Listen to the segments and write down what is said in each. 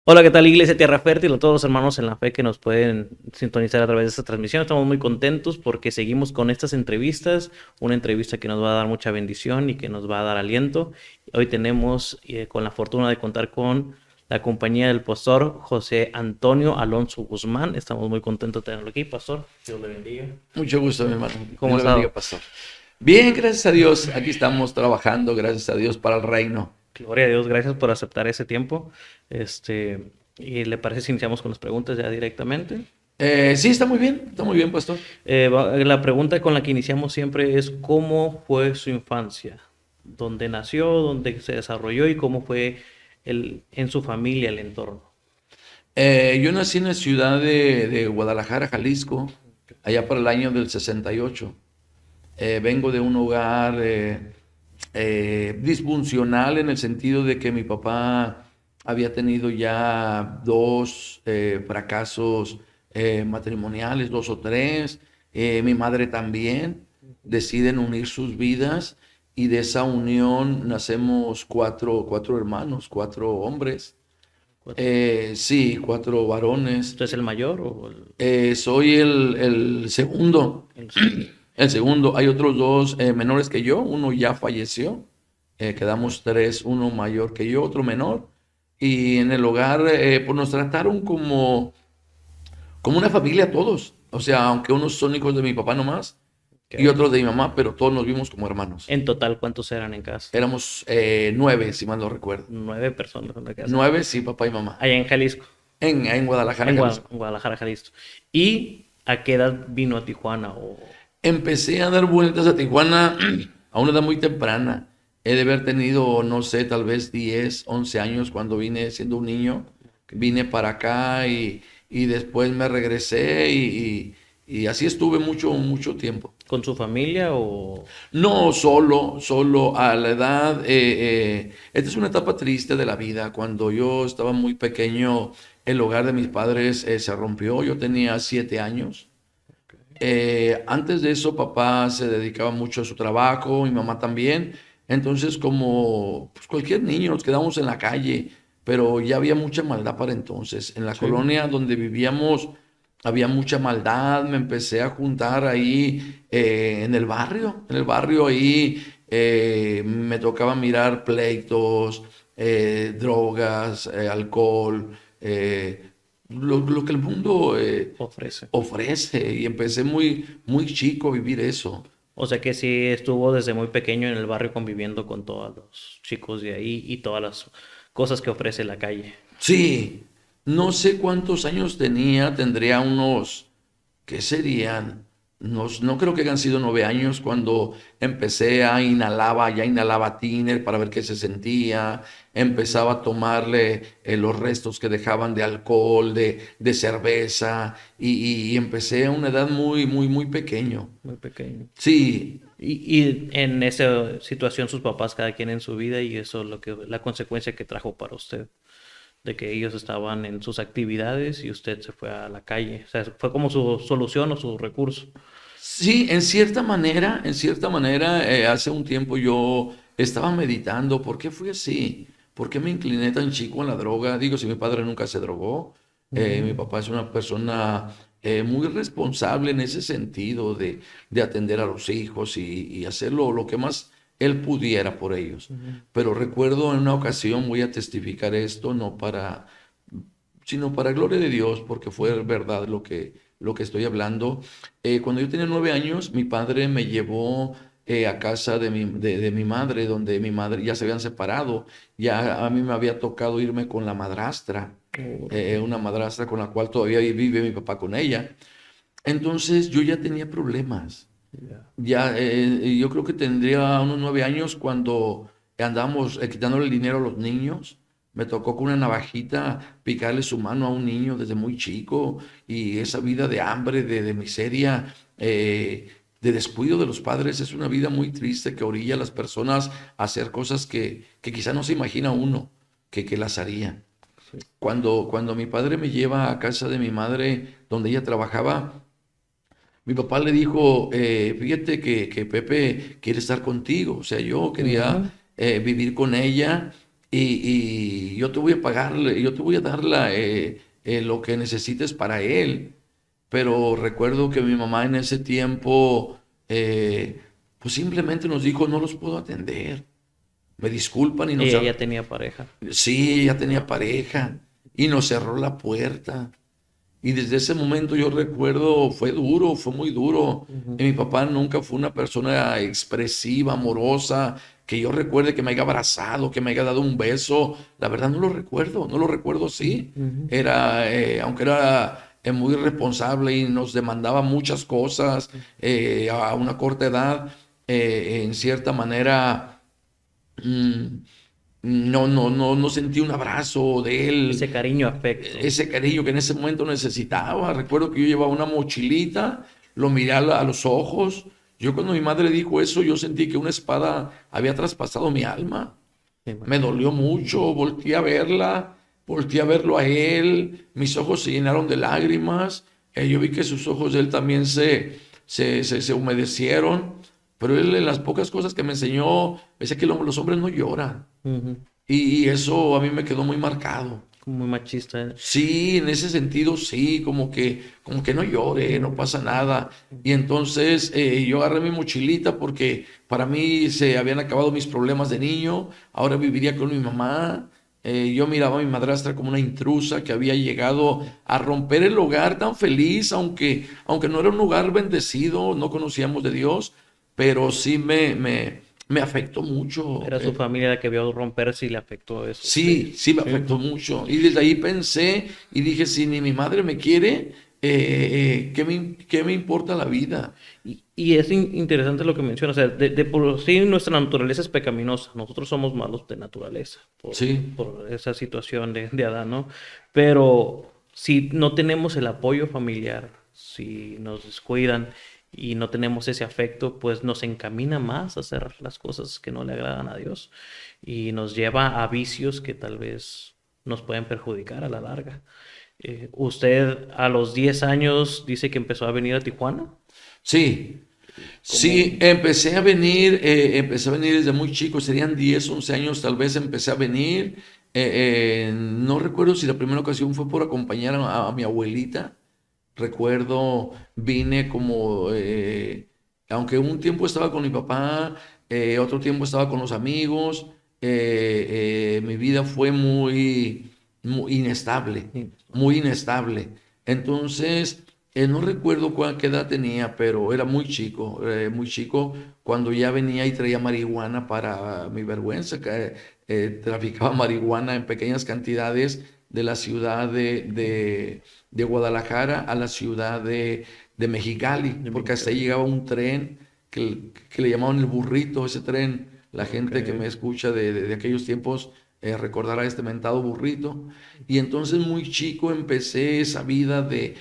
Hola, ¿qué tal, Iglesia Tierra Fértil? A todos los hermanos en la fe que nos pueden sintonizar a través de esta transmisión. Estamos muy contentos porque seguimos con estas entrevistas, una entrevista que nos va a dar mucha bendición y que nos va a dar aliento. Hoy tenemos con la fortuna de contar con la compañía del pastor José Antonio Alonso Guzmán. Estamos muy contentos de tenerlo aquí, pastor. Dios le bendiga. Mucho gusto, mi hermano. ¿Cómo Dios ha le bendiga, estado? pastor. Bien, gracias a Dios. Aquí estamos trabajando, gracias a Dios, para el reino. Gloria a Dios, gracias por aceptar ese tiempo. ¿Y le parece si iniciamos con las preguntas ya directamente? Sí, está muy bien, pastor. La pregunta con la que iniciamos siempre es ¿cómo fue su infancia? ¿Dónde nació? ¿Dónde se desarrolló? ¿Y cómo fue en su familia el entorno? Yo nací en la ciudad de Guadalajara, Jalisco, allá para el año del 68. Vengo de un hogar disfuncional en el sentido de que mi papá había tenido ya dos fracasos matrimoniales, dos o tres. Mi madre también. Deciden unir sus vidas y de esa unión nacemos cuatro hermanos, cuatro hombres. Cuatro. Sí, cuatro varones. ¿Usted es el mayor o Soy el segundo. el segundo? El segundo, hay otros dos menores que yo, uno ya falleció, quedamos tres, uno mayor que yo, otro menor, y en el hogar pues nos trataron como una familia todos, o sea, aunque unos son hijos de mi papá nomás y Ok. otros de mi mamá, pero todos nos vimos como hermanos. En total, ¿cuántos eran en casa? Éramos nueve, si mal no recuerdo. 9 personas en la casa. Nueve, sí, papá y mamá. Allá en Jalisco, En Guadalajara, Jalisco. En Guadalajara, Jalisco. ¿Y a qué edad vino a Tijuana? Empecé a dar vueltas a Tijuana a una edad muy temprana. He de haber tenido, no sé, tal vez 10, 11 años cuando vine siendo un niño. Vine para acá y después me regresé y así estuve mucho tiempo. ¿Con su familia o...? No solo a la edad, esta es una etapa triste de la vida. Cuando yo estaba muy pequeño, el hogar de mis padres se rompió. Yo tenía 7 años. Antes de eso, papá se dedicaba mucho a su trabajo, mi mamá también. Entonces, como pues, cualquier niño, nos quedamos en la calle, pero ya había mucha maldad para entonces. En la Sí. colonia donde vivíamos había mucha maldad. Me empecé a juntar ahí en el barrio ahí me tocaba mirar pleitos, drogas, alcohol, lo que el mundo Ofrece. ofrece y empecé muy chico a vivir eso. O sea que sí estuvo desde muy pequeño en el barrio conviviendo con todos los chicos de ahí y todas las cosas que ofrece la calle. Sí, no sé cuántos años tenía, tendría unos, ¿qué serían? No creo que hayan sido 9 años cuando empecé ya inhalaba tiner para ver qué se sentía, empezaba a tomarle los restos que dejaban de alcohol, de cerveza, y empecé a una edad muy pequeño. Muy pequeño. Sí, Y en esa situación sus papás cada quien en su vida y eso es la consecuencia que trajo para usted, de que ellos estaban en sus actividades y usted se fue a la calle. O sea, fue como su solución o su recurso. sí, en cierta manera, hace un tiempo yo estaba meditando, ¿por qué fui así? ¿Por qué me incliné tan chico en la droga? Digo, si mi padre nunca se drogó, mi Ujú, papá es una persona muy responsable en ese sentido de atender a los hijos y hacer lo que más él pudiera por ellos. ujú. Pero recuerdo en una ocasión, voy a testificar esto, sino para gloria de Dios, porque fue verdad lo que estoy hablando. Cuando yo tenía 9 años, mi padre me llevó a casa de mi madre, donde mi madre ya se habían separado. Ya a mí me había tocado irme con la madrastra, Órale. una madrastra con la cual todavía vive mi papá con ella. Entonces yo ya tenía problemas. Ya. Ya, yo creo que tendría unos 9 años cuando andamos quitándole el dinero a los niños. Me tocó con una navajita picarle su mano a un niño desde muy chico y esa vida de hambre, de miseria, de descuido de los padres es una vida muy triste que orilla a las personas a hacer cosas que quizá no se imagina uno que las harían. Sí. Cuando mi padre me lleva a casa de mi madre donde ella trabajaba, mi papá le dijo, fíjate que Pepe quiere estar contigo. O sea, yo quería Ujú. vivir con ella y yo te voy a pagarle, yo te voy a dar lo que necesites para él. Pero recuerdo que mi mamá en ese tiempo, pues simplemente nos dijo, no los puedo atender. Me disculpan y nos Ella cerró. ya tenía pareja. Sí, ella tenía pareja y nos cerró la puerta. Y desde ese momento yo recuerdo, fue duro, fue muy duro. Ujú. Y mi papá nunca fue una persona expresiva, amorosa, que yo recuerde que me haya abrazado, que me haya dado un beso. La verdad no lo recuerdo, no lo recuerdo así. Ujú. Era, aunque era muy responsable y nos demandaba muchas cosas a una corta edad, en cierta manera mm, no sentí un abrazo de él, Ese cariño, afecto. ese cariño que en ese momento necesitaba. Recuerdo que yo llevaba una mochilita, lo miré a los ojos. Yo cuando mi madre dijo eso, yo sentí que una espada había traspasado mi alma. Me Me imagino. dolió mucho, volteé a verla, volteé a verlo a él, mis ojos se llenaron de lágrimas, yo vi que sus ojos de él también se humedecieron, pero él en las pocas cosas que me enseñó, me decía que los hombres no lloran, Ujú. y eso a mí me quedó muy marcado. Como muy machista. Sí, en ese sentido sí, como que no llore, no pasa nada. Y entonces yo agarré mi mochilita porque para mí se habían acabado mis problemas de niño, ahora viviría con mi mamá. Yo miraba a mi madrastra como una intrusa que había llegado a romper el hogar tan feliz, aunque no era un hogar bendecido, no conocíamos de Dios, pero sí me afectó mucho. Era su familia la que vio romperse y le afectó eso a usted. Sí, sí me Sí. afectó mucho. Y desde ahí pensé y dije, si ni mi madre me quiere, ¿qué me importa la vida? Y es interesante lo que menciona, o sea, de por sí nuestra naturaleza es pecaminosa, nosotros somos malos de naturaleza Sí, por esa situación de Adán, ¿no? Pero si no tenemos el apoyo familiar, si nos descuidan y no tenemos ese afecto, pues nos encamina más a hacer las cosas que no le agradan a Dios y nos lleva a vicios que tal vez nos pueden perjudicar a la larga. Usted a los 10 años dice que empezó a venir a Tijuana. sí, Como, sí, empecé a venir desde muy chico, serían 10, 11 años tal vez empecé a venir. No recuerdo si la primera ocasión fue por acompañar a mi abuelita. Recuerdo, vine como, aunque un tiempo estaba con mi papá, otro tiempo estaba con los amigos, mi vida fue muy inestable, sí, muy inestable. Entonces, no recuerdo qué edad tenía, pero era muy chico cuando ya venía y traía marihuana para mi vergüenza, que traficaba marihuana en pequeñas cantidades de la ciudad de Guadalajara a la ciudad de Mexicali, de porque hasta ahí Mexicali. llegaba un tren que le llamaban el burrito, ese tren, la Ok. gente que me escucha de aquellos tiempos recordará este mentado burrito. Y entonces muy chico empecé esa vida de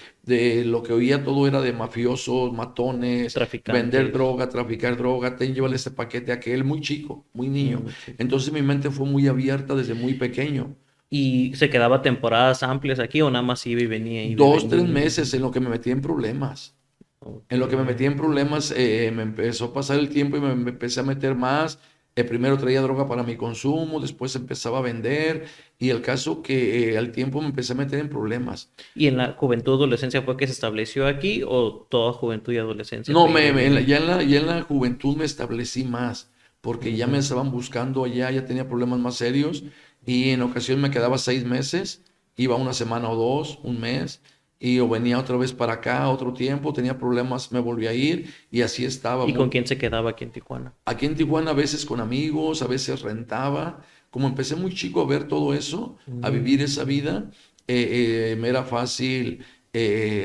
lo que oía todo era de mafiosos, matones, vender Traficantes. droga, traficar droga, llévale este paquete a aquel, muy chico, muy niño. Muy chico. Entonces mi mente fue muy abierta desde muy pequeño. ¿Y se quedaba temporadas amplias aquí o nada más iba y venía, iba y Dos, tres venía? meses en lo que me metí en problemas. Ok. En lo que me metí en problemas, me empezó a pasar el tiempo y me empecé a meter más. Primero traía droga para mi consumo, después empezaba a vender y el caso que al tiempo me empecé a meter en problemas. ¿Y en la juventud, adolescencia fue que se estableció aquí o toda juventud y adolescencia No, fue iba y venía? ya en la juventud me establecí más, porque ya me Ujú. estaban buscando allá, ya tenía problemas más serios y en ocasión me quedaba 6 meses, iba una semana o dos, un mes, y o venía otra vez para acá otro tiempo, tenía problemas, me volví a ir y así estaba. ¿Y con quién se quedaba aquí en Tijuana? Aquí en Tijuana a veces con amigos, a veces rentaba. Como empecé muy chico a ver todo eso, a vivir Mm. esa vida, me era fácil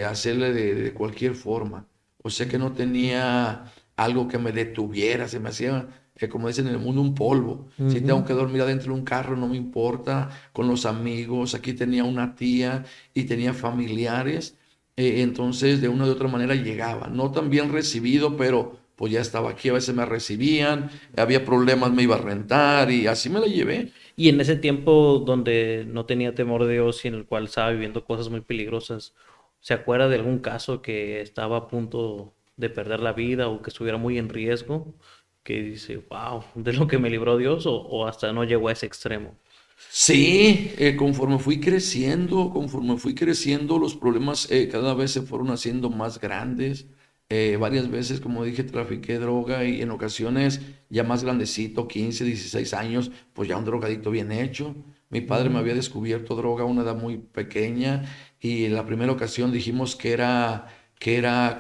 hacerle de cualquier forma. O sea que no tenía algo que me detuviera, se me hacía, como dicen en el mundo, un polvo. Si tengo Ujú. que dormir adentro de un carro, no me importa, con los amigos. Aquí tenía una tía y tenía familiares, entonces de una u otra manera llegaba. No tan bien recibido, pero pues ya estaba aquí, a veces me recibían, había problemas, me iba a rentar y así me la llevé. Y en ese tiempo donde no tenía temor de Dios y en el cual estaba viviendo cosas muy peligrosas, ¿se acuerda de algún caso que estaba a punto de perder la vida o que estuviera muy en riesgo? Que dice, wow, de lo que me libró Dios o hasta no llegó a ese extremo. Sí, conforme fui creciendo, los problemas cada vez se fueron haciendo más grandes. Varias veces, como dije, trafiqué droga y en ocasiones ya más grandecito, 15, 16 años, pues ya un drogadicto bien hecho. Mi padre me Ujú, había descubierto droga a una edad muy pequeña y en la primera ocasión dijimos que era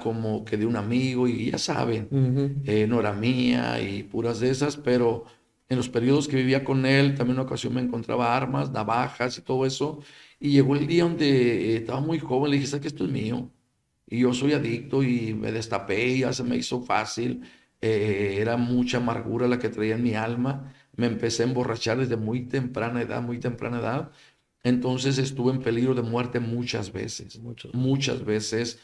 como que de un amigo y ya saben, ujú. no era mía y puras de esas, pero en los periodos que vivía con él, también en una ocasión me encontraba armas, navajas y todo eso. Y llegó el día donde estaba muy joven, le dije, ¿sabes que esto es mío? Y yo soy adicto y me destapé y ya se me hizo fácil. Era mucha amargura la que traía en mi alma. Me empecé a emborrachar desde muy temprana edad, muy temprana edad. Entonces estuve en peligro de muerte muchas veces, Muchos. muchas veces.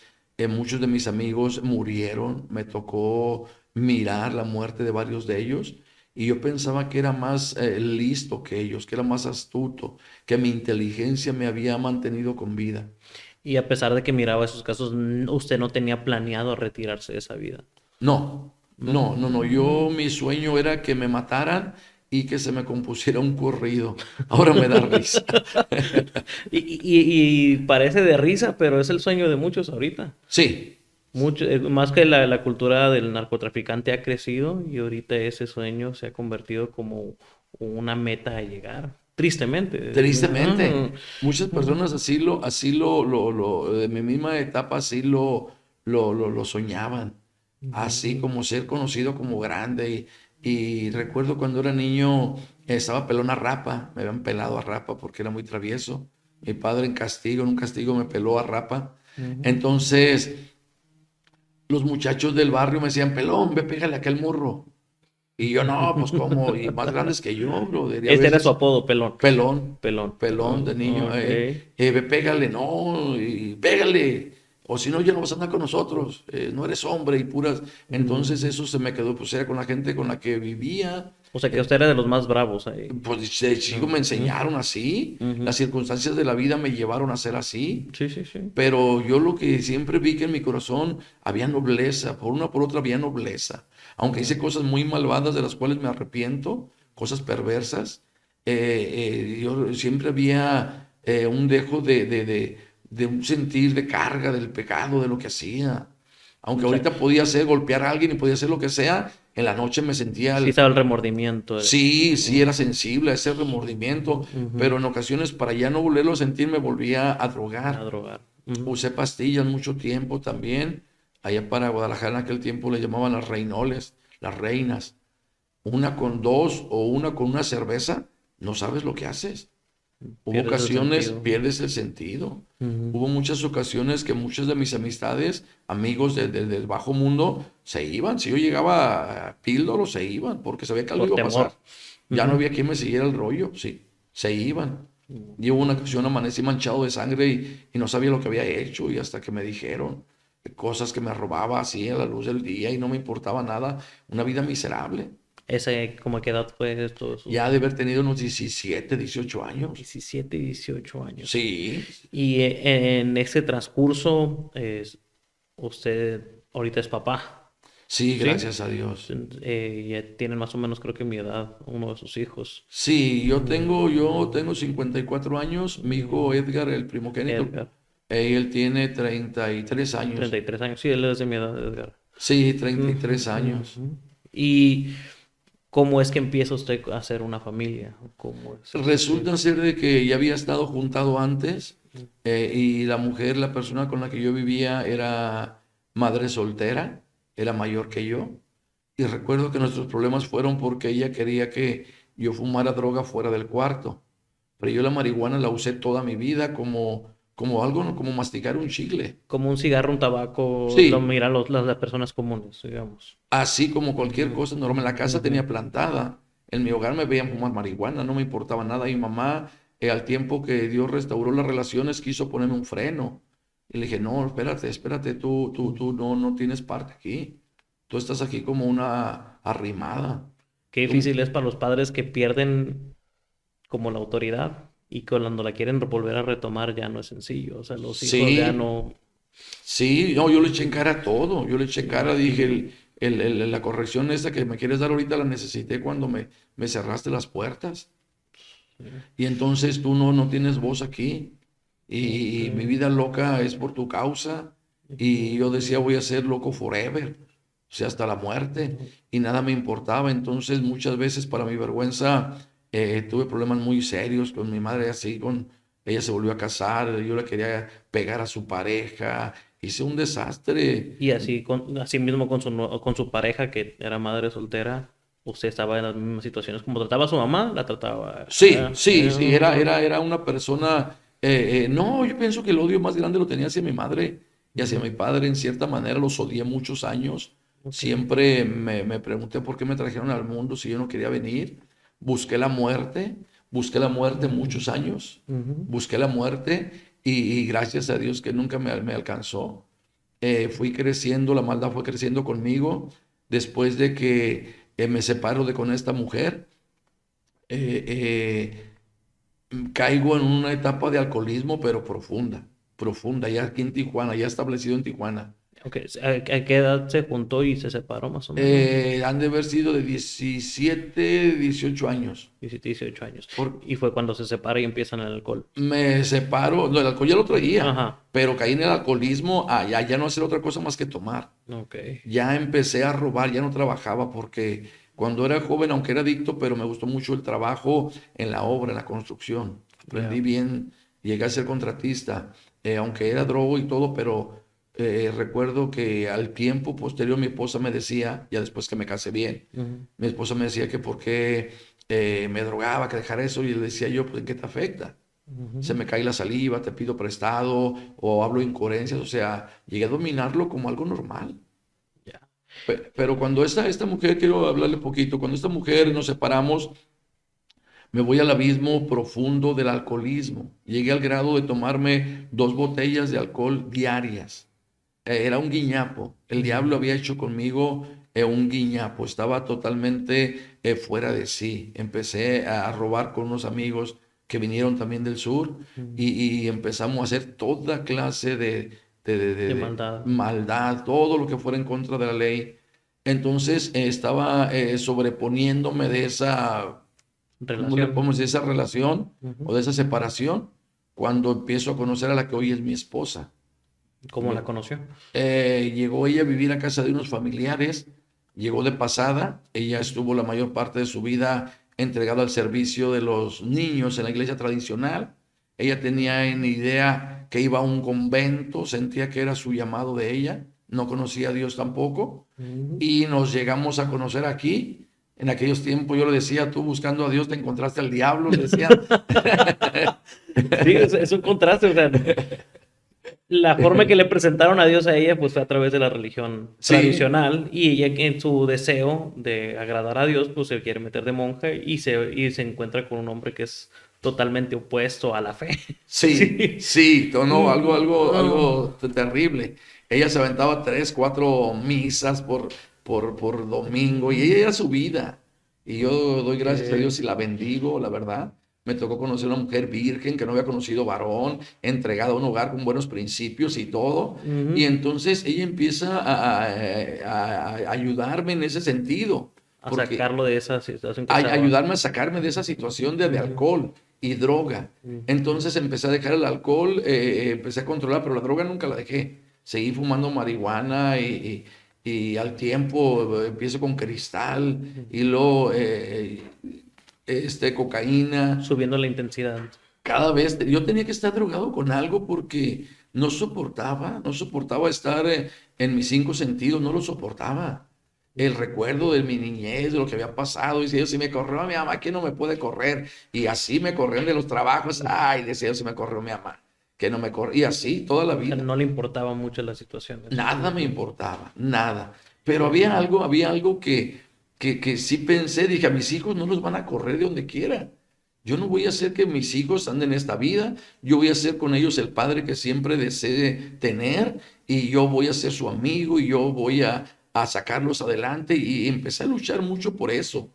Muchos de mis amigos murieron. Me tocó mirar la muerte de varios de ellos. Y yo pensaba que era más listo que ellos, que era más astuto, que mi inteligencia me había mantenido con vida. Y a pesar de que miraba esos casos, usted no tenía planeado retirarse de esa vida. No, no, no, no. Mm. Mi sueño era que me mataran y que se me compusiera un corrido. Ahora me da risa. Y parece de risa, pero es el sueño de muchos ahorita. Sí, Mucho, más que la cultura del narcotraficante ha crecido y ahorita ese sueño se ha convertido como una meta a llegar. Tristemente. tristemente. Muchas Ujú. personas de mi misma etapa, así lo soñaban. Así Ujú. como ser conocido como grande. Y recuerdo cuando era niño, estaba pelón a rapa. Me habían pelado a rapa porque era muy travieso. Mi padre en un castigo me peló a rapa. Ujú. Entonces, los muchachos del barrio me decían, pelón, ve, pégale a aquel morro. Y yo, no, pues cómo, y más grandes que yo, brother. Y a Ese era su veces, apodo, pelón. pelón, Pelón. pelón de niño, Ok. ve, pégale, no, y pégale. O si no, ya no vas a andar con nosotros, no eres hombre y puras. Entonces Ujú. eso se me quedó, pues era con la gente con la que vivía. O sea que eh, usted era de los más bravos ahí. pues de chico me Ujú. enseñaron así, las Ujú. circunstancias de la vida me llevaron a ser así. Sí, sí, sí. Pero yo lo que siempre vi que en mi corazón había nobleza, por una por otra había nobleza. Aunque hice Ujú. cosas muy malvadas de las cuales me arrepiento, cosas perversas, yo siempre había un dejo de un sentir de carga del pecado, de lo que hacía. Aunque O sea, ahorita podía hacer golpear a alguien y podía hacer lo que sea, en la noche me sentía sí sabe el remordimiento. sí, sí era Ujú. sensible a ese remordimiento, Ujú. pero en ocasiones para ya no volverlo a sentir me volvía a A drogar. drogar. Ujú. Usé pastillas mucho tiempo también. Allá para Guadalajara en aquel tiempo le llamaban las reinoles, las reinas. Una con dos o una con una cerveza, no sabes lo que haces. Hubo Pierdes el ocasiones, sentido. pierdes el sentido. Ujú. Hubo muchas ocasiones que muchas de mis amistades, amigos del bajo mundo, se iban. Si yo llegaba a píldoro, se iban, porque sabía que algo Por iba a temor. pasar. Ya no Ujú. había quien me siguiera el rollo, sí, se iban. Y hubo una ocasión amanecí manchado de sangre y no sabía lo que había hecho y hasta que me dijeron cosas que me robaba así a la luz del día y no me importaba nada, una vida miserable. Ese, ¿como qué edad fue esto? Ya de haber tenido unos 17, 18 años. 17, 18 años. Sí, Y en ese transcurso, usted ahorita es papá, sí, ¿sí? gracias a Dios. Ya tienen más o menos, creo que mi edad, uno de sus hijos. Sí, Mm, yo tengo 54 años, mi hijo mm, Edgar, el primogénito, Edgar, él tiene 33 años. 33 años. Sí, él es de mi edad, Edgar. Sí, 33 Ujú, años. ujú. ¿Y cómo es que empieza usted a hacer una familia? ¿Cómo es ese Resulta proceso? ser de que ya había estado juntado antes y la mujer, la persona con la que yo vivía era madre soltera, era mayor que yo. Y recuerdo que nuestros problemas fueron porque ella quería que yo fumara droga fuera del cuarto. Pero yo la marihuana la usé toda mi vida como algo, ¿no? Como masticar un chicle. Como un cigarro, un tabaco, lo Sí, miran las personas comunes, digamos. así como cualquier Ujú, cosa normal. La casa ujú. tenía plantada. En mi hogar me veían fumar marihuana, no me importaba nada. Y mi mamá, al tiempo que Dios restauró las relaciones, quiso ponerme un freno. Y le dije, no, espérate, espérate, tú no tienes parte aquí. Tú estás aquí como una arrimada. Qué Tú- difícil es para los padres que pierden como la autoridad y cuando la quieren volver a retomar ya no es sencillo. O sea, los hijos ya sí, no. sí, no, yo le eché en cara todo. Yo le eché en Me cara, dije, imagino. la corrección esta que me quieres dar ahorita la necesité cuando me cerraste las puertas. Y entonces tú no tienes voz aquí. Y mi Ok. vida loca es por tu causa. Y yo decía, voy a ser loco forever, o sea, hasta la muerte. Y nada me importaba. Entonces, muchas veces, para mi vergüenza, tuve problemas muy serios con mi madre. Así, ella se volvió a casar. Yo le quería pegar a su pareja. Hice un desastre. Y así, así mismo con con su pareja, que era madre soltera, usted estaba en las mismas situaciones. Como trataba a su mamá, la trataba. Sí, sí, sí, era una persona, no, yo pienso que el odio más grande lo tenía hacia mi madre y hacia mi padre, en cierta manera los odié muchos años. Ok. Siempre me pregunté por qué me trajeron al mundo si yo no quería venir. Busqué la muerte, busqué la muerte muchos años, Ujú. busqué la muerte y gracias a Dios que nunca me alcanzó. Fui creciendo, la maldad fue creciendo conmigo después de que me separo con esta mujer. eh, eh, Caigo en una etapa de alcoholismo, pero profunda, profunda, ya aquí en Tijuana, ya establecido en Tijuana. Ok, a qué edad se juntó y se separó más o menos? Han de haber sido de 17, 18 años. 17, 18 años. Por, Y fue cuando se separa y empiezan el alcohol. Me separo, no, el alcohol ya lo traía, Ajá. pero caí en el alcoholismo, ya no hacer otra cosa más que tomar. Ok. Ya empecé a robar, ya no trabajaba porque cuando era joven, aunque era adicto, pero me gustó mucho el trabajo en la obra, en la construcción. Aprendí Ya. bien, llegué a ser contratista, aunque era drogo y todo, pero recuerdo que al tiempo posterior mi esposa me decía, ya después que me casé bien, Ujú, mi esposa me decía que por qué me drogaba, que dejara eso, y le decía yo, pues, ¿en qué te afecta? Se ujú. me cae la saliva, te pido prestado, o hablo incoherencias, o sea, llegué a dominarlo como algo normal. Ya. Pero cuando esta mujer, quiero hablarle un poquito, cuando esta mujer nos separamos, me voy al abismo profundo del alcoholismo. Llegué al grado de tomarme 2 botellas de alcohol diarias. Era un guiñapo. El diablo Ujú, había hecho conmigo un guiñapo. Estaba totalmente fuera de sí. Empecé a robar con unos amigos que vinieron también del sur ujú. y empezamos a hacer toda clase De de maldad. maldad, todo lo que fuera en contra de la ley. Entonces estaba sobreponiéndome de esa, ¿cómo le Relación. podemos decir? Esa relación Ujú. o de esa separación cuando empiezo a conocer a la que hoy es mi esposa. ¿Cómo la conoció? Llegó ella a vivir a casa de unos familiares, llegó de pasada, ella estuvo la mayor parte de su vida entregada al servicio de los niños en la iglesia tradicional. Ella tenía en idea que iba a un convento, sentía que era su llamado de ella, no conocía a Dios tampoco, Ujú. y nos llegamos a conocer aquí. En aquellos tiempos yo le decía, tú buscando a Dios te encontraste al diablo, le decía. Sí, es un contraste, o sea, la forma que le presentaron a Dios a ella pues fue a través de la religión Sí, tradicional y ella que en su deseo de agradar a Dios pues se quiere meter de monja y se encuentra con un hombre que es totalmente opuesto a la fe. sí, Sí. sí, no, No. algo terrible. Ella se aventaba 3, 4 misas por domingo y ella era su vida. Y yo doy gracias a Dios y la bendigo, la verdad. Me tocó conocer a una mujer virgen que no había conocido varón, entregada a un hogar con buenos principios y todo. Y Ujú. entonces ella empieza a ayudarme en ese sentido, A porque sacarlo de esa situación que estaba. ayudarme a sacarme de esa situación de Ujú, alcohol y droga. ujú. Entonces empecé a dejar el alcohol, empecé a controlar, pero la droga nunca la dejé. Seguí fumando marihuana y al tiempo empiezo con cristal y luego cocaína. Subiendo la intensidad. Cada vez yo tenía que estar drogado con algo porque no soportaba estar en mis 5 sentidos, no lo soportaba. El recuerdo de mi niñez, de lo que había pasado, decía yo, si me corrió a mi mamá, ¿quién no me puede correr? Y así me corrían de los trabajos, ay, decía yo, si me corrió mi mamá, que no me corrió, y así toda la O sea, vida. no le importaba mucho las situaciones. Nada me importaba, nada. Pero había algo que sí pensé, dije, a mis hijos no los van a correr de donde quiera. Yo no voy a hacer que mis hijos anden en esta vida, yo voy a ser con ellos el padre que siempre desee tener y yo voy a ser su amigo y yo voy a sacarlos adelante y empecé a luchar mucho por eso.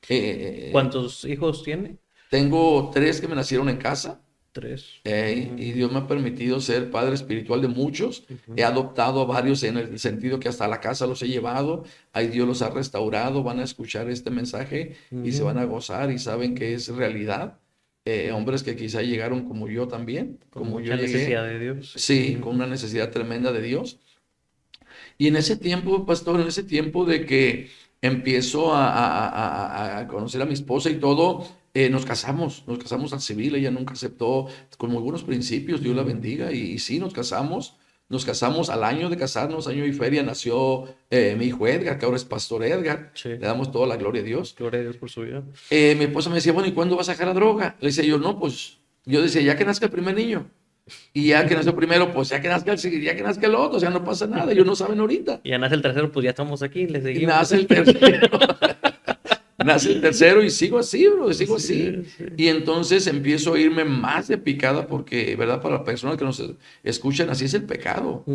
Eh, ¿Cuántos hijos tiene? Tengo 3 que me nacieron en casa. Tres. Y Dios me ha permitido ser padre espiritual de muchos. He Ujú, adoptado a varios en el sentido que hasta la casa los he llevado. Ahí Dios los ha restaurado. Van a escuchar este mensaje y se van ujú. a gozar y saben que es realidad. hombres que quizá llegaron como yo también, Con como yo mucha llegué, necesidad de Dios. sí, con una necesidad tremenda de Dios. Y en ese tiempo, pastor, en ese tiempo de que empiezo a conocer a mi esposa y todo, nos casamos al civil, ella nunca aceptó, con muy buenos principios, Dios la bendiga, y sí, nos casamos al año de casarnos, año y feria, nació mi hijo Edgar, que ahora es pastor Edgar, Sí. le damos toda la gloria a Dios. Gloria a Dios por su vida. Mi esposa me decía, bueno, ¿y cuándo vas a dejar la droga? Le decía yo, no, pues, yo decía, ya que nazca el primer niño. Y ya que nació primero, pues ya que nazca ya que nazca el otro, o sea, no pasa nada, ellos no saben ahorita. Y ya nace el tercero, pues ya estamos aquí, le Y seguimos. nace el tercero, nace el tercero y sigo así, bro, sigo Sí, así. sí. Y entonces empiezo a irme más de picada porque, ¿verdad? Para las personas que nos escuchan, así es el pecado.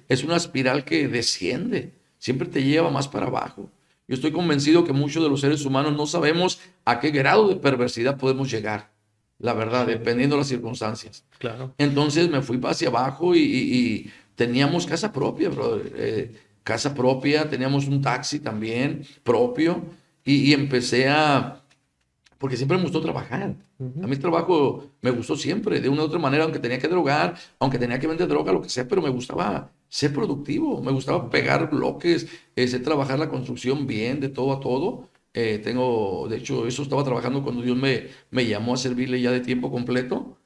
Es una espiral que desciende, siempre te lleva más para abajo. Yo estoy convencido que muchos de los seres humanos no sabemos a qué grado de perversidad podemos llegar, la verdad, Sí. dependiendo de las circunstancias. Claro. Entonces me fui hacia abajo y teníamos casa propia, brother. Casa propia, teníamos un taxi también propio y empecé porque siempre me gustó trabajar. A mí el trabajo me gustó siempre, de una u otra manera, aunque tenía que drogar, aunque tenía que vender droga, lo que sea, pero me gustaba ser productivo, me gustaba pegar bloques, sé trabajar la construcción bien, de todo a todo. De hecho, eso estaba trabajando cuando Dios me llamó a servirle ya de tiempo completo.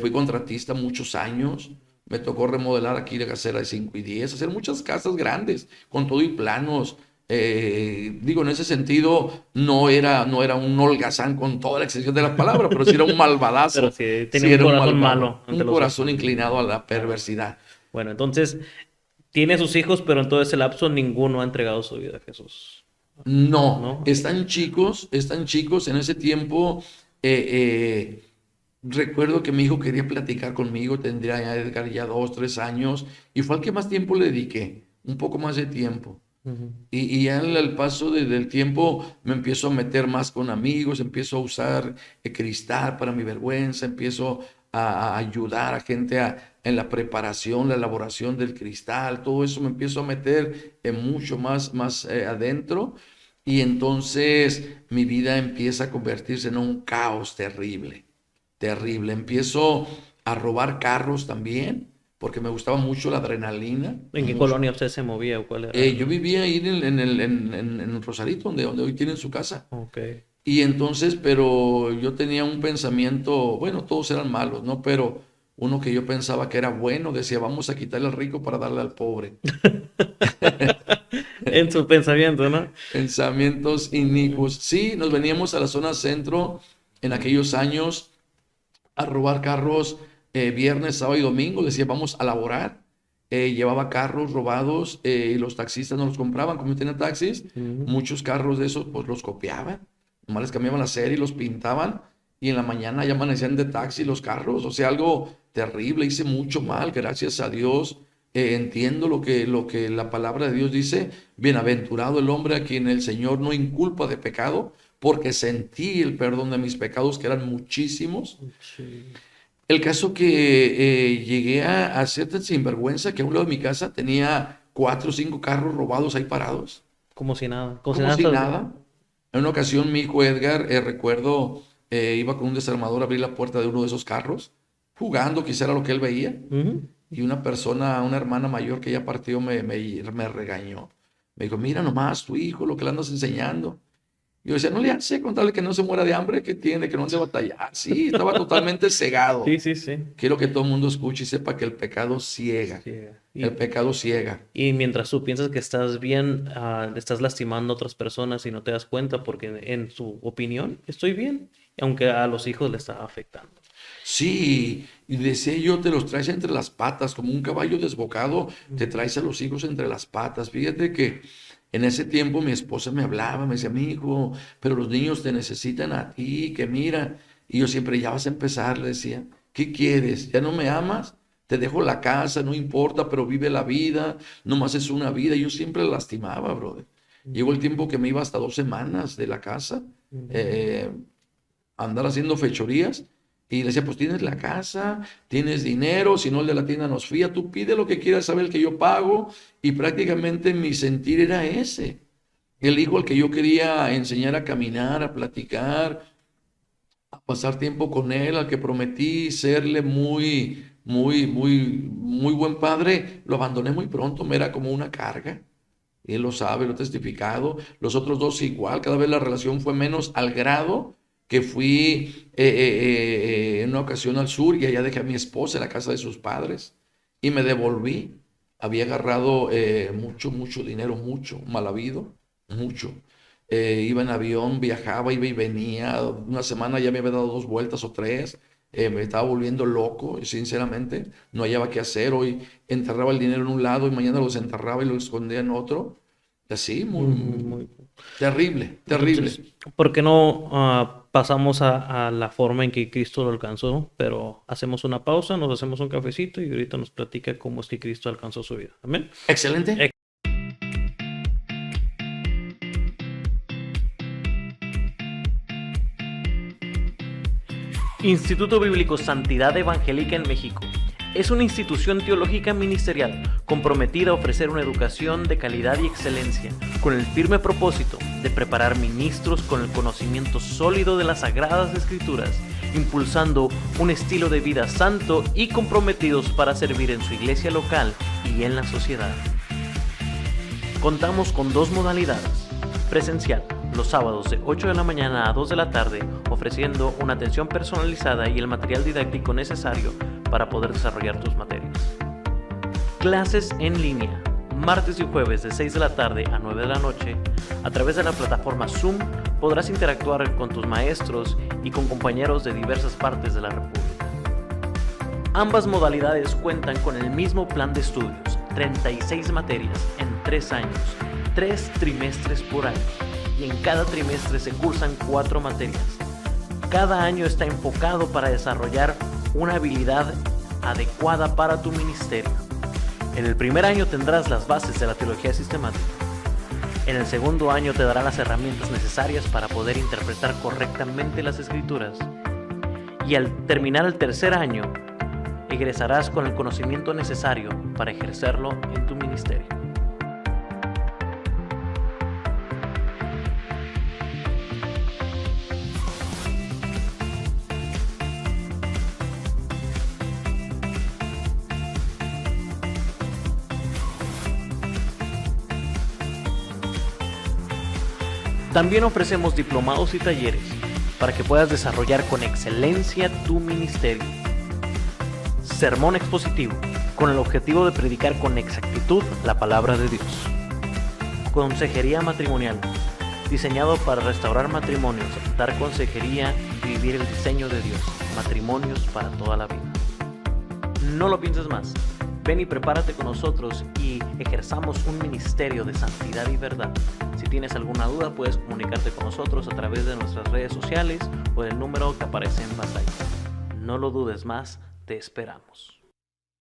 Fui contratista muchos años. Me tocó remodelar aquí de Casera de 5 y 10, hacer muchas casas grandes, con todo y planos. Digo, en ese sentido, no era un holgazán con toda la extensión de la palabra, pero sí era un malvadazo. Pero sí, Sí tenía un era un corazón malvado, malo ante un los corazón ojos. inclinado a la perversidad. Bueno, entonces, tiene sus hijos, pero en todo ese lapso ninguno ha entregado su vida a Jesús, No, ¿no? están chicos. En ese tiempo, recuerdo que mi hijo quería platicar conmigo, tendría ya Edgar ya 2, 3 años, y fue al que más tiempo le dediqué, un poco más de tiempo. Ujú. Y ya al paso del tiempo me empiezo a meter más con amigos, empiezo a usar cristal para mi vergüenza, empiezo a ayudar a gente en la preparación, la elaboración del cristal, todo eso me empiezo a meter mucho más adentro y entonces mi vida empieza a convertirse en un caos terrible, terrible. Empiezo a robar carros también porque me gustaba mucho la adrenalina, ¿En qué mucho. colonia usted se movía o cuál era Yo vivía ahí en Rosarito, donde hoy tienen su casa. Ok. Y entonces, pero yo tenía un pensamiento, bueno, todos eran malos, ¿no? Pero uno que yo pensaba que era bueno, decía, vamos a quitarle al rico para darle al pobre. En su pensamiento, ¿no? Pensamientos inicuos. Sí, nos veníamos a la zona centro en aquellos años a robar carros viernes, sábado y domingo. Decía, vamos a laborar. Llevaba carros robados y los taxistas no los compraban. Como yo tenía taxis, Ujú. muchos carros de esos pues los copiaban. Nomás les cambiaban la serie y los pintaban. Y en la mañana ya amanecían de taxi los carros. O sea, algo terrible. Hice mucho mal, gracias a Dios. Entiendo lo que la palabra de Dios dice. Bienaventurado el hombre a quien el Señor no inculpa de pecado, porque sentí el perdón de mis pecados, que eran muchísimos. Sí. El caso que llegué a ser tan sinvergüenza que a un lado de mi casa tenía 4 o 5 carros robados ahí parados, Como si nada. Como si como nada si estás bien. nada. En una ocasión mi hijo Edgar, recuerdo, iba con un desarmador a abrir la puerta de uno de esos carros, jugando, quizá era lo que él veía, Ujú. y una persona, una hermana mayor que ya partió, me regañó. Me dijo, mira nomás tu hijo, lo que le andas enseñando. Yo decía, no le hace con tal de que no se muera de hambre, que tiene, que no ande a batallar. Sí, estaba totalmente cegado. Sí, sí, sí. Quiero que todo el mundo escuche y sepa que el pecado ciega. Sí. El pecado ciega. Y mientras tú piensas que estás bien, estás lastimando a otras personas y no te das cuenta porque en su opinión estoy bien, aunque a los hijos le está afectando. Sí, y decía yo, te los traes entre las patas, como un caballo desbocado, te traes a los hijos entre las patas. Fíjate que en ese tiempo mi esposa me hablaba, me decía, mi hijo, pero los niños te necesitan a ti, que mira. Y yo siempre, ya vas a empezar, le decía, ¿qué quieres? ¿Ya no me amas? Te dejo la casa, no importa, pero vive la vida, nomás es una vida. Y yo siempre la lastimaba, brother. Llegó el tiempo que me iba hasta 2 semanas de la casa, eh, a andar haciendo fechorías. Y le decía, pues tienes la casa, tienes dinero, si no el de la tienda nos fía, tú pide lo que quieras, saber que yo pago. Y prácticamente mi sentir era ese. El hijo al que yo quería enseñar a caminar, a platicar, a pasar tiempo con Él, al que prometí serle muy buen padre, lo abandoné muy pronto, me era como una carga. Y Él lo sabe, lo he testificado. Los otros dos igual, cada vez la relación fue menos al grado que fui en una ocasión al sur y allá dejé a mi esposa en la casa de sus padres y me devolví. Había agarrado mucho dinero, mucho, mal habido, mucho. Iba en avión, viajaba, iba y venía. Una semana ya me había dado 2 vueltas o 3. Me estaba volviendo loco, sinceramente. No hallaba qué hacer. Hoy enterraba el dinero en un lado y mañana lo desenterraba y lo escondía en otro. Así, Muy... terrible, Entonces, terrible. ¿por qué no pasamos a la forma en que Cristo lo alcanzó? Pero hacemos una pausa, nos hacemos un cafecito y ahorita nos platica cómo es que Cristo alcanzó su vida. Amén. Excelente. Instituto Bíblico Santidad Evangélica en México es una institución teológica ministerial comprometida a ofrecer una educación de calidad y excelencia, con el firme propósito de preparar ministros con el conocimiento sólido de las Sagradas Escrituras, impulsando un estilo de vida santo y comprometidos para servir en su iglesia local y en la sociedad. Contamos con 2 modalidades: presencial, los sábados de 8 de la mañana a 2 de la tarde, ofreciendo una atención personalizada y el material didáctico necesario para poder desarrollar tus materias. Clases en línea, martes y jueves de 6 de la tarde a 9 de la noche. A través de la plataforma Zoom podrás interactuar con tus maestros y con compañeros de diversas partes de la República. Ambas modalidades cuentan con el mismo plan de estudios, 36 materias en 3 años, 3 trimestres por año, y en cada trimestre se cursan 4 materias. Cada año está enfocado para desarrollar una habilidad adecuada para tu ministerio. En el primer año tendrás las bases de la teología sistemática. En el segundo año te dará las herramientas necesarias para poder interpretar correctamente las Escrituras. Y al terminar el tercer año, egresarás con el conocimiento necesario para ejercerlo en tu ministerio. También ofrecemos diplomados y talleres para que puedas desarrollar con excelencia tu ministerio. Sermón expositivo, con el objetivo de predicar con exactitud la palabra de Dios. Consejería matrimonial, diseñado para restaurar matrimonios, dar consejería y vivir el diseño de Dios. Matrimonios para toda la vida. No lo pienses más. Ven y prepárate con nosotros y ejerzamos un ministerio de santidad y verdad. Si tienes alguna duda, puedes comunicarte con nosotros a través de nuestras redes sociales o del número que aparece en pantalla. No lo dudes más, te esperamos.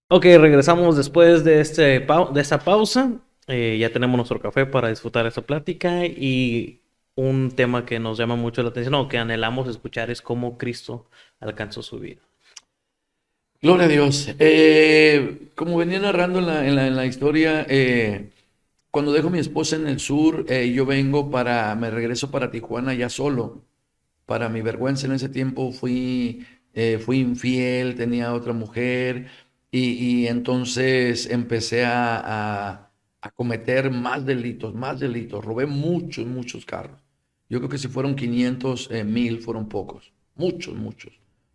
Ok, regresamos después de esta pausa. Ya tenemos nuestro café para disfrutar esta plática, y un tema que nos llama mucho la atención o que anhelamos escuchar es cómo Cristo alcanzó su vida. Gloria a Dios. Como venía narrando en la historia, cuando dejo a mi esposa en el sur, me regreso para Tijuana ya solo. Para mi vergüenza en ese tiempo fui infiel, tenía otra mujer y entonces empecé a cometer más delitos, más delitos. Robé muchos carros. Yo creo que si fueron 500, 1000 fueron pocos. Muchos.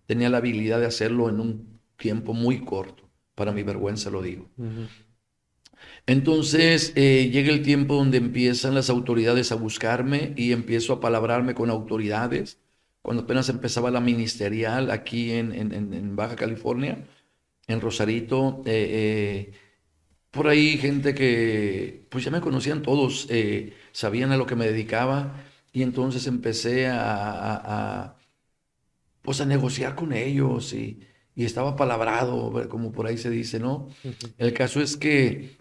Tenía la habilidad de hacerlo en un tiempo muy corto. Para mi vergüenza lo digo. Uh-huh. Entonces llega el tiempo donde empiezan las autoridades a buscarme y empiezo a palabrarme con autoridades. Cuando apenas empezaba la ministerial aquí en Baja California, en Rosarito, por ahí gente que pues ya me conocían todos, sabían a lo que me dedicaba, y entonces empecé pues a negociar con ellos y estaba palabrado, como por ahí se dice, ¿no? Uh-huh. El caso es que,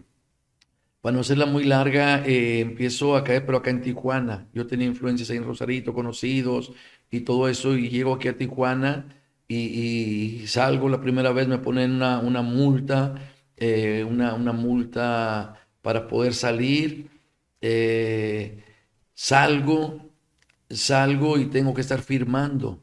para no hacerla muy larga, empiezo a caer, pero acá en Tijuana. Yo tenía influencias ahí en Rosarito, conocidos y todo eso, y llego aquí a Tijuana y salgo la primera vez, me ponen una multa, una multa para poder salir. eh, salgo, salgo y tengo que estar firmando.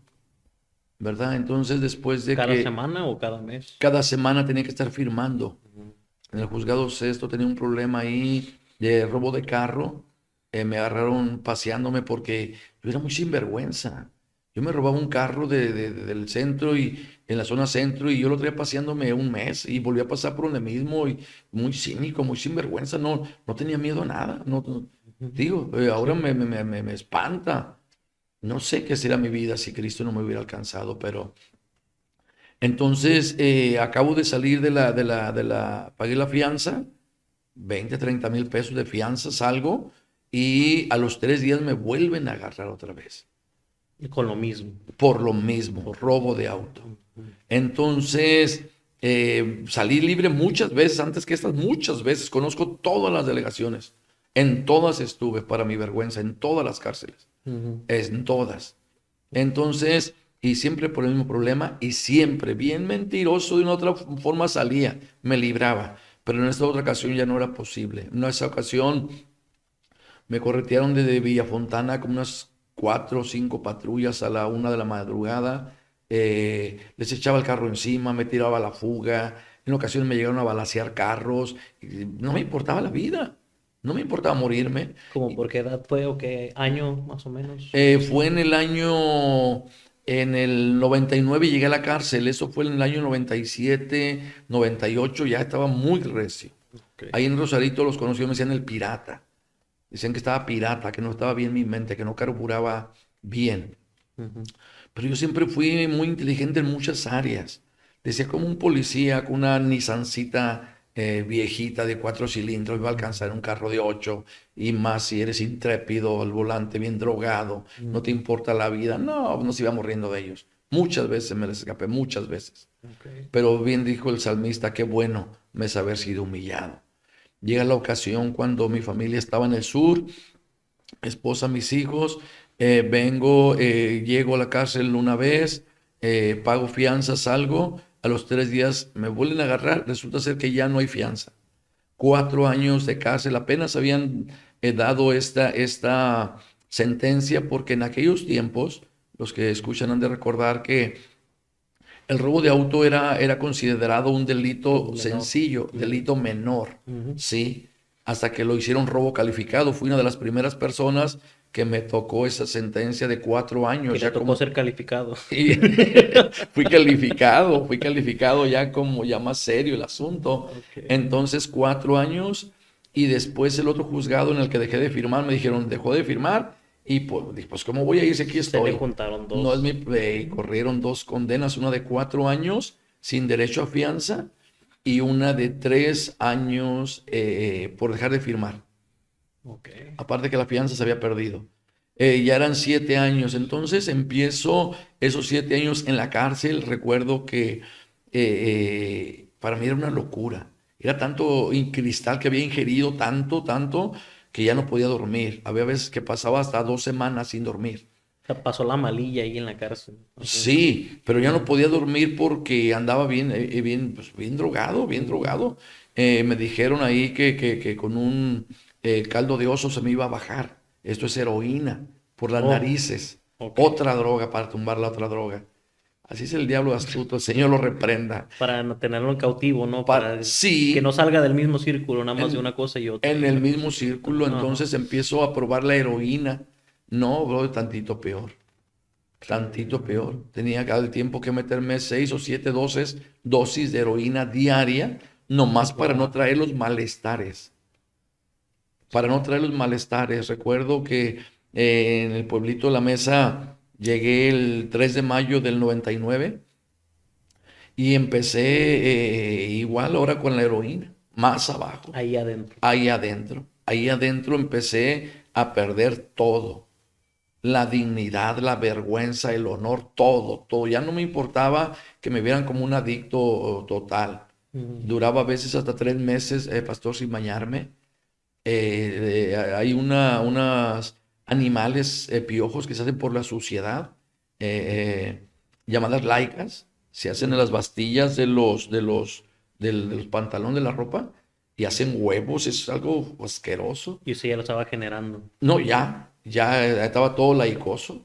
¿verdad? Entonces, después de ¿Cada que semana o cada mes? cada semana tenía que estar firmando. Ujú. En el juzgado sexto tenía un problema ahí de robo de carro. Me agarraron paseándome porque yo era muy sinvergüenza. Yo me robaba un carro del centro y en la zona centro y yo lo traía paseándome un mes y volví a pasar por donde mismo y muy cínico, muy sinvergüenza. No tenía miedo a nada. Ujú. Digo, ahora Sí. me espanta. No sé qué sería mi vida si Cristo no me hubiera alcanzado, pero entonces acabo de salir pagué la fianza 20, 30 mil pesos de fianza, salgo y a los 3 días me vuelven a agarrar otra vez Y con lo mismo. por lo mismo, Por... robo de auto. Ujú. Entonces, salí libre muchas veces, antes que estas, muchas veces. Conozco todas las delegaciones. En todas estuve, para mi vergüenza, en todas las cárceles. Ujú. En todas. Entonces, y siempre por el mismo problema, y siempre, bien mentiroso, de una otra forma salía, me libraba. Pero en esta otra ocasión ya no era posible. En esa ocasión me corretearon desde Villafontana como unas 4 o 5 patrullas a la 1 de la madrugada. Les echaba el carro encima, me tiraba a la fuga. En ocasiones me llegaron a balacear carros. Y no me importaba la vida. No me importaba morirme. ¿Cómo por qué edad fue o qué año más o menos? Fue en el 99 llegué a la cárcel. Eso fue en el año 97, 98. Ya estaba muy recio. Ok. Ahí en Rosarito los conocidos me decían el pirata. Decían que estaba pirata, que no estaba bien mi mente, que no carburaba bien. Ujú. Pero yo siempre fui muy inteligente en muchas áreas. Decía como un policía con una Nissancita viejita de 4 cilindros va a alcanzar un carro de 8 y más si eres intrépido al volante, bien drogado, no te Ujú. importa la vida. No, nos íbamos riendo de ellos. Muchas veces me les escapé, muchas veces. Ok. Pero bien dijo el salmista, qué bueno me es haber sido humillado. Llega la ocasión cuando mi familia estaba en el sur, mi esposa, mis hijos, llego a la cárcel una vez, pago fianza, salgo, a los 3 días me vuelven a agarrar, resulta ser que ya no hay fianza. 4 años de cárcel, apenas habían dado esta sentencia porque en aquellos tiempos, los que escuchan han de recordar que el robo de auto era considerado un delito Menor. sencillo, Ujú. delito menor, Ujú. ¿sí? Hasta que lo hicieron robo calificado. Fui una de las primeras personas que me tocó esa sentencia de 4 años, Que le ya tocó como... ser calificado. y fui calificado ya como ya más serio el asunto. Ok. Entonces, 4 años y después el otro juzgado en el que dejé de firmar me dijeron, dejó de firmar y pues dije, pues ¿cómo voy a ir si aquí Se le estoy? juntaron No es dos. corrieron 2 condenas, una de 4 años sin derecho a fianza y una de 3 años por dejar de firmar. Ok. Aparte que la fianza se había perdido. Ya eran 7 años, entonces empiezo esos 7 años en la cárcel. Recuerdo que para mí era una locura. Era tanto cristal que había ingerido, tanto, que ya no podía dormir. Había veces que pasaba hasta 2 semanas sin dormir. O sea, pasó la malilla ahí en la cárcel. Ujú. Sí, pero ya no Ujú. podía dormir porque andaba bien drogado, bien Ujú. drogado. Me dijeron ahí que con un caldo de oso se me iba a bajar. Esto es heroína por las Oh, narices. ok. Otra droga para tumbar la otra droga. Así es el diablo astuto, el Señor lo reprenda. Para no tenerlo en cautivo, ¿no? Para que no Sí, salga del mismo círculo, nada más de una en, cosa y otra en y el una cosa mismo y otra. círculo, Ajá. entonces empiezo a probar la heroína. No, bro, tantito peor. Tantito Mm. peor. Tenía cada tiempo que meterme 6 o 7 dosis de heroína diaria, nomás para no Wow. traer los malestares. Para no traer los malestares. Recuerdo que en el pueblito de La Mesa llegué el 3 de mayo del 99 y empecé igual ahora con la heroína, más abajo, Ahí adentro. ahí adentro. Ahí adentro empecé a perder todo. La dignidad, la vergüenza, el honor, todo, todo. Ya no me importaba que me vieran como un adicto total. Ujú. Duraba a veces hasta 3 meses, pastor, sin bañarme. Hay unas animales, piojos que se hacen por la suciedad, eh, llamadas laicas. Se hacen en las Ujú. bastillas de los pantalones de la ropa y hacen huevos. Es algo asqueroso. Y eso ya lo estaba generando. No, ya estaba todo laicoso.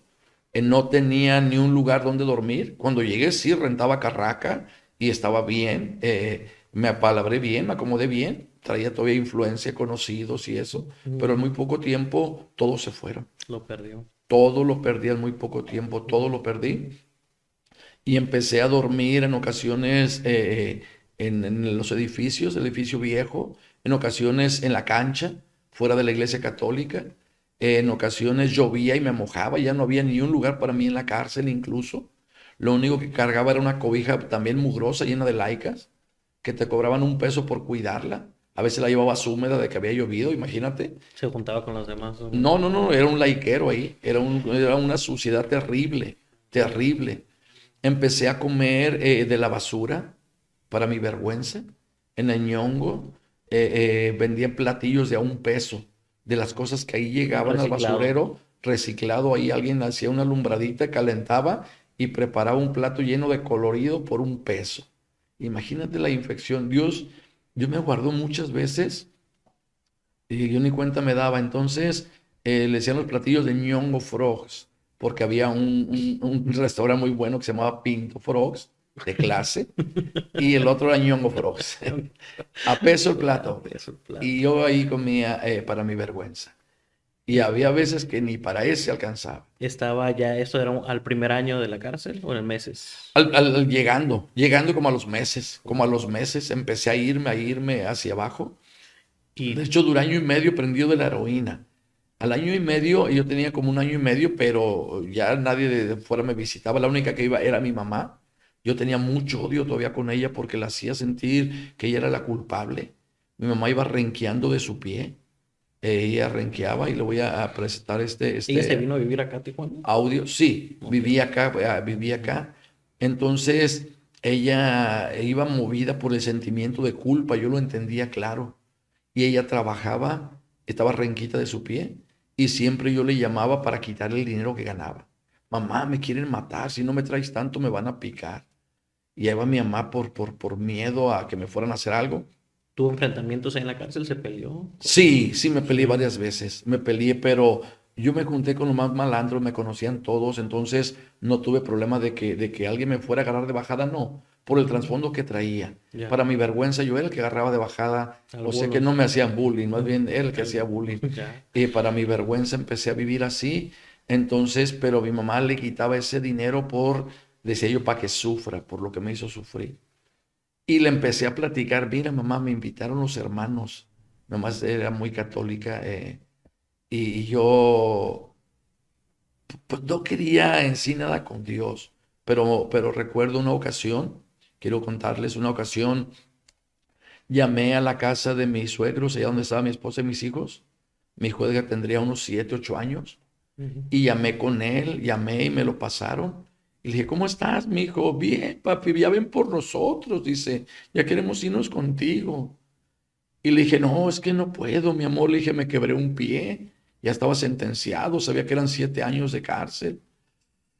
no tenía ni un lugar donde dormir. Cuando llegué, sí, rentaba carraca y estaba bien. Me apalabré bien, me acomodé bien. Traía todavía influencia, conocidos y eso. Pero en muy poco tiempo todos se fueron. Lo perdió. Todo lo perdí en muy poco tiempo, todo lo perdí. Y empecé a dormir en ocasiones en los edificios, el edificio viejo, en ocasiones en la cancha, fuera de la iglesia católica. En ocasiones llovía y me mojaba, ya no había ni un lugar para mí en la cárcel incluso. Lo único que cargaba era una cobija también mugrosa, llena de laicas, que te cobraban $1 por cuidarla. A veces la llevabas húmeda de que había llovido, imagínate. Se juntaba con los demás. No, no, no, era un laiquero ahí, era una suciedad terrible, terrible. Empecé a comer de la basura, para mi vergüenza, en el Ñongo. Vendían platillos de a $1, de las cosas que ahí llegaban al Reciclado. basurero, reciclado. Ahí alguien hacía una alumbradita, calentaba y preparaba un plato lleno de colorido por $1. Imagínate la infección. Dios me guardó muchas veces y yo ni cuenta me daba. Entonces le decían los platillos de Ñongo Frogs, porque había un restaurante muy bueno que se llamaba Pinto Frogs, de clase, y el otro era Ñongo Frogs. A peso el plato. Eso, claro. Y yo ahí comía para mi vergüenza. Y había veces que ni para ese alcanzaba. Estaba ya, ¿esto era al primer año de la cárcel o en meses? Llegando como a los meses empecé a irme hacia abajo. Y De hecho, duré 1 año y medio prendido de la heroína. Al 1 año y medio, yo tenía como 1 año y medio, pero ya nadie de fuera me visitaba. La única que iba era mi mamá. Yo tenía mucho odio todavía con ella porque la hacía sentir que ella era la culpable. Mi mamá iba renqueando de su pie. Ella renqueaba y le voy a presentar ella se vino a vivir acá a Tijuana. audio. Sí, Ok. vivía acá, vivía acá. Entonces, ella iba movida por el sentimiento de culpa. Yo lo entendía claro. Y ella trabajaba, estaba renquita de su pie, y siempre yo le llamaba para quitarle el dinero que ganaba. Mamá, me quieren matar, si no me traes tanto me van a picar. Y ahí va mi mamá por miedo a que me fueran a hacer algo. Tuvo enfrentamientos ahí en la cárcel, se peleó. Sí, sí, me peleé varias veces, me peleé, pero yo me junté con los más malandros, me conocían todos, entonces no tuve problema de que alguien me fuera a agarrar de bajada, no, por el trasfondo que traía. Ya. Para mi vergüenza, yo era el que agarraba de bajada, o sea que Algunos. no me hacían bullying, más bien él el que hacía bullying. Ya. Y para mi vergüenza empecé a vivir así, entonces, pero mi mamá le quitaba ese dinero decía yo, para que sufra, por lo que me hizo sufrir. Y le empecé a platicar, mira mamá, me invitaron los hermanos, nomás era muy católica, y yo pues no quería en sí nada con Dios, pero recuerdo una ocasión, quiero contarles una ocasión, llamé a la casa de mis suegros, allá donde estaba mi esposa y mis hijos, mi hijo Edgar tendría unos 7, 8 años, Ujú. y llamé con él, llamé y me lo pasaron. Y le dije, ¿cómo estás, mi hijo? Bien, papi, ya ven por nosotros, dice, ya queremos irnos contigo. Y le dije, no, es que no puedo, mi amor. Le dije, me quebré un pie, ya estaba sentenciado, sabía que eran 7 años de cárcel.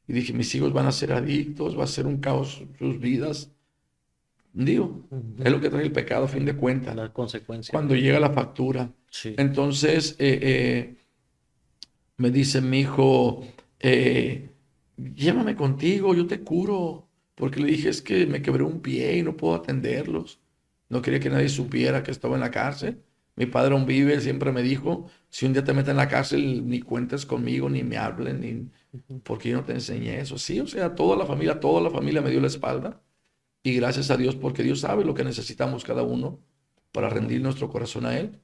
Y dije, mis hijos van a ser adictos, va a ser un caos sus vidas. Digo, es lo Ujú. que trae el pecado a fin de cuentas, La consecuencia. cuando llega la factura. Sí. Entonces, me dice mi hijo, llévame contigo, yo te curo. Porque le dije, es que me quebré un pie y no puedo atenderlos. No quería que nadie supiera que estaba en la cárcel. Mi padre aún vive, él siempre me dijo, si un día te meten en la cárcel, ni cuentes conmigo, ni me hablen, porque yo no te enseñé eso. Sí, o sea, toda la familia me dio la espalda. Y gracias a Dios, porque Dios sabe lo que necesitamos cada uno para rendir nuestro corazón a Él.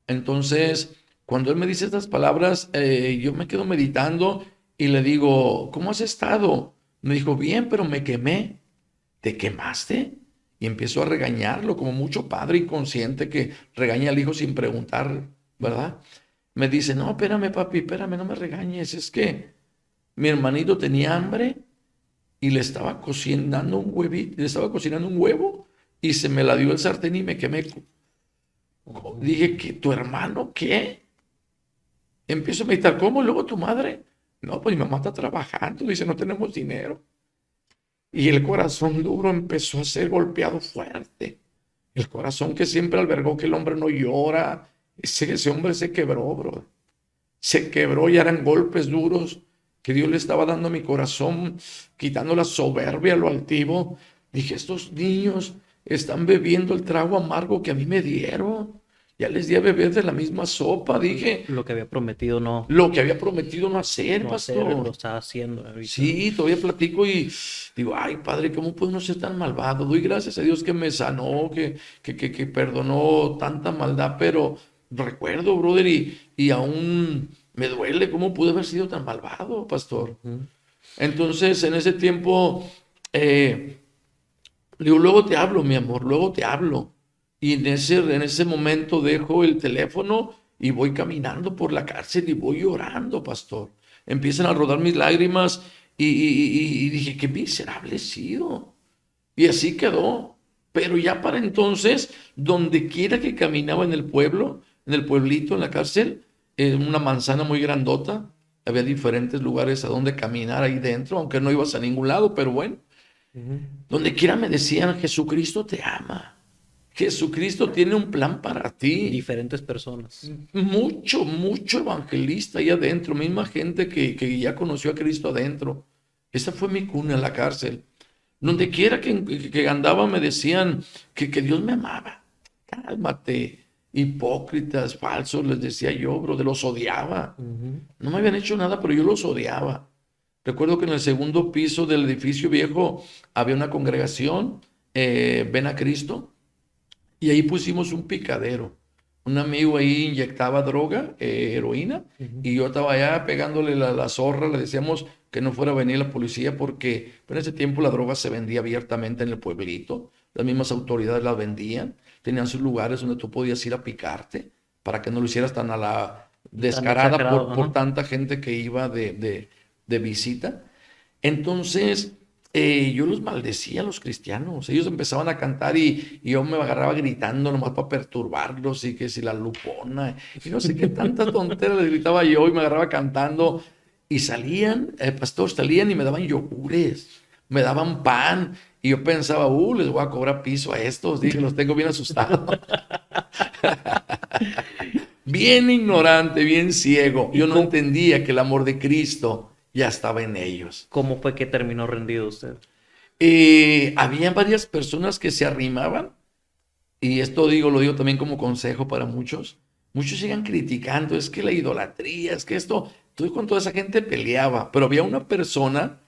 Entonces, cuando él me dice estas palabras, yo me quedo meditando y le digo, ¿cómo has estado? Me dijo, bien, pero me quemé. ¿Te quemaste? Y empiezo a regañarlo como mucho padre inconsciente que regaña al hijo sin preguntar, ¿verdad? Me dice, no, espérame, papi, espérame, no me regañes. Es que mi hermanito tenía hambre y le estaba cocinando un huevito, le estaba cocinando un huevo y se me la dio el sartén y me quemé. Dije, ¿que tu hermano qué? Empiezo a meditar, ¿cómo? ¿Y luego tu madre? No, pues mi mamá está trabajando, dice, no tenemos dinero. Y el corazón duro empezó a ser golpeado fuerte. El corazón que siempre albergó que el hombre no llora, ese hombre se quebró, bro. Se quebró y eran golpes duros que Dios le estaba dando a mi corazón, quitando la soberbia, lo altivo. Dije, estos niños están bebiendo el trago amargo que a mí me dieron. Ya les di a beber de la misma sopa, dije. Lo que había prometido Lo que había prometido no hacer, no hacer, pastor. lo está haciendo ahorita. Sí, todavía platico y digo, ay, Padre, ¿cómo puedo no ser tan malvado? Doy gracias a Dios que me sanó, que perdonó tanta maldad, pero recuerdo, brother, y aún me duele cómo pude haber sido tan malvado, pastor. Entonces, en ese tiempo, digo, luego te hablo, mi amor, luego te hablo. Y en ese momento dejo el teléfono y voy caminando por la cárcel y voy llorando, pastor. Empiezan a rodar mis lágrimas y dije, qué miserable he sido. Y así quedó. Pero ya para entonces, donde quiera que caminaba en el pueblo, en el pueblito, en la cárcel, en una manzana muy grandota, había diferentes lugares a donde caminar ahí dentro, aunque no ibas a ningún lado, pero bueno. Donde quiera me decían, Jesucristo te ama. Jesucristo tiene un plan para ti. Diferentes personas. Mucho evangelista ahí adentro, misma gente que ya conoció a Cristo adentro. Esa fue mi cuna en la cárcel. Donde quiera que andaba me decían que Dios me amaba. Cálmate, hipócritas, falsos, les decía yo, bro, los odiaba. No me habían hecho nada, pero yo los odiaba. Recuerdo que en el segundo piso del edificio viejo había una congregación, Ven a Cristo. Y ahí pusimos un picadero. Un amigo ahí inyectaba droga, heroína, y yo estaba allá pegándole la zorra. Le decíamos que no fuera a venir la policía porque en ese tiempo la droga se vendía abiertamente en el pueblito. Las mismas autoridades la vendían. Tenían sus lugares donde tú podías ir a picarte para que no lo hicieras tan a la descarada por tanta gente que iba de visita. Entonces, yo los maldecía a los cristianos. Ellos empezaban a cantar y yo me agarraba gritando nomás para perturbarlos y que si la lupona y no sé qué tanta tontera les gritaba yo y me agarraba cantando y salían, pastor, salían y me daban yogures, me daban pan y yo pensaba, les voy a cobrar piso a estos, dije, los tengo bien asustados. Bien ignorante, bien ciego. Yo no entendía que el amor de Cristo ya estaba en ellos. ¿Cómo fue que terminó rendido usted? Había varias personas que se arrimaban, y esto lo digo también como consejo para muchos. Muchos sigan criticando, es que la idolatría, es que esto, tú con toda esa gente peleaba, pero había una persona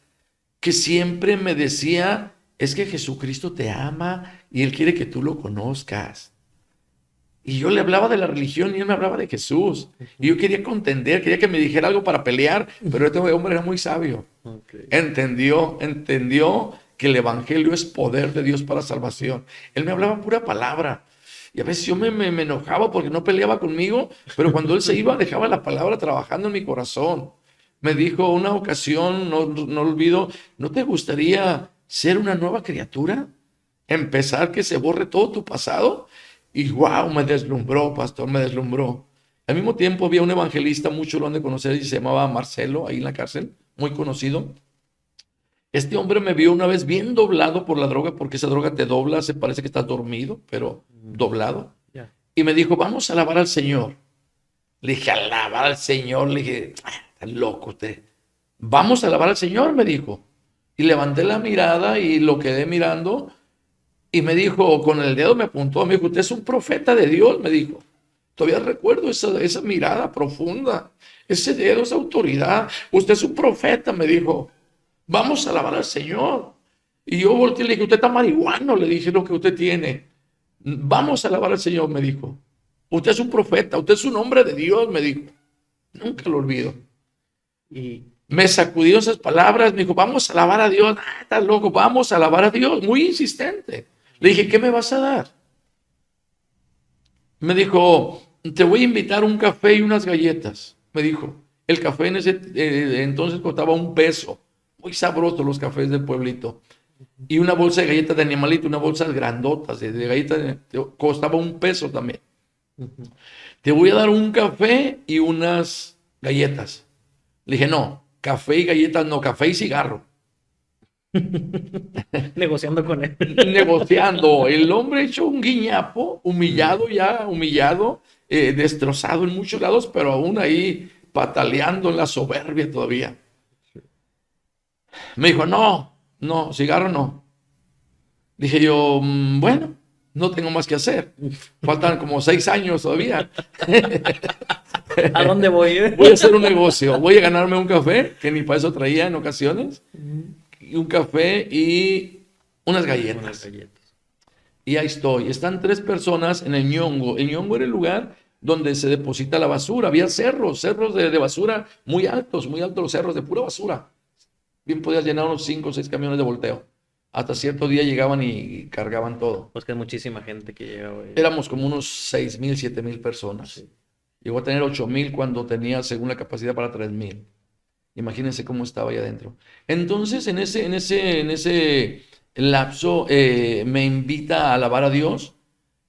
que siempre me decía, es que Jesucristo te ama y Él quiere que tú lo conozcas. Y yo le hablaba de la religión y él me hablaba de Jesús. Y yo quería contender, quería que me dijera algo para pelear, pero este hombre era muy sabio. Entendió que el evangelio es poder de Dios para salvación. Él me hablaba pura palabra. Y a veces yo me enojaba porque no peleaba conmigo, pero cuando él se iba dejaba la palabra trabajando en mi corazón. Me dijo una ocasión, no olvido, ¿no te gustaría ser una nueva criatura? Empezar que se borre todo tu pasado. Y wow, me deslumbró, pastor, me deslumbró. Al mismo tiempo había un evangelista, muchos lo han de conocer, y se llamaba Marcelo, ahí en la cárcel, muy conocido. Este hombre me vio una vez bien doblado por la droga, porque esa droga te dobla, se parece que estás dormido, pero doblado. Y me dijo, vamos a alabar al Señor. Le dije, alabar al Señor. Le dije, está loco usted. Vamos a alabar al Señor, me dijo. Y levanté la mirada y lo quedé mirando. Y me dijo, con el dedo me apuntó, me dijo, usted es un profeta de Dios, me dijo. Todavía recuerdo esa mirada profunda, ese dedo, esa autoridad. Usted es un profeta, me dijo. Vamos a alabar al Señor. Y yo volteé y le dije, usted está marihuano, le dije lo que usted tiene. Vamos a alabar al Señor, me dijo. Usted es un profeta, usted es un hombre de Dios, me dijo. Nunca lo olvido. Y me sacudió esas palabras, me dijo, vamos a alabar a Dios. Estás loco, vamos a alabar a Dios. Muy insistente. Le dije, ¿qué me vas a dar? Me dijo, te voy a invitar un café y unas galletas. Me dijo, el café en ese entonces costaba $1. Muy sabrosos los cafés del pueblito. Y una bolsa de galletas de animalito, una bolsa grandotas de galletas, costaba $1 también. Te voy a dar un café y unas galletas. Le dije, no, café y galletas, no, café y cigarro. Negociando con él. Negociando. El hombre hecho un guiñapo, humillado, destrozado en muchos lados, pero aún ahí pataleando en la soberbia todavía. Me dijo, no, no, cigarro no. Dije yo, bueno, no tengo más que hacer. Faltan como 6 años todavía. ¿A dónde voy? Voy a hacer un negocio. Voy a ganarme un café, que ni para eso traía en ocasiones. Y un café y unas Unas galletas. galletas. Y ahí estoy. Están 3 personas en el Ñongo. El Ñongo era el lugar donde se deposita la basura. Había cerros de basura muy altos los cerros de pura basura. Bien podías llenar unos 5 o 6 camiones de volteo. Hasta cierto día llegaban y cargaban todo. Pues que es muchísima gente que llega, güey. Éramos como unos 6,000, 7,000 personas. Sí. Llegó a tener 8,000 cuando tenía, según la capacidad, para 3,000. Imagínense cómo estaba ahí adentro. Entonces, en ese lapso, me invita a alabar a Dios.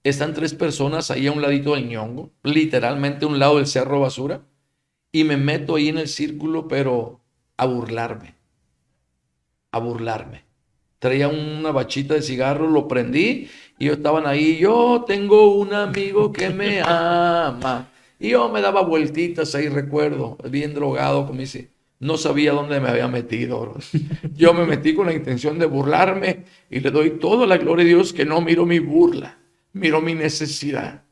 Están 3 personas ahí a un ladito del Ñongo, literalmente a un lado del cerro basura, y me meto ahí en el círculo, pero a burlarme, a burlarme. Traía una bachita de cigarro, lo prendí y yo estaban ahí. Yo tengo un amigo que me ama. Y yo me daba vueltitas ahí, recuerdo, bien drogado, como dice. No sabía dónde me había metido, bro. Yo me metí con la intención de burlarme y le doy toda la gloria a Dios que no miro mi burla, miro mi necesidad,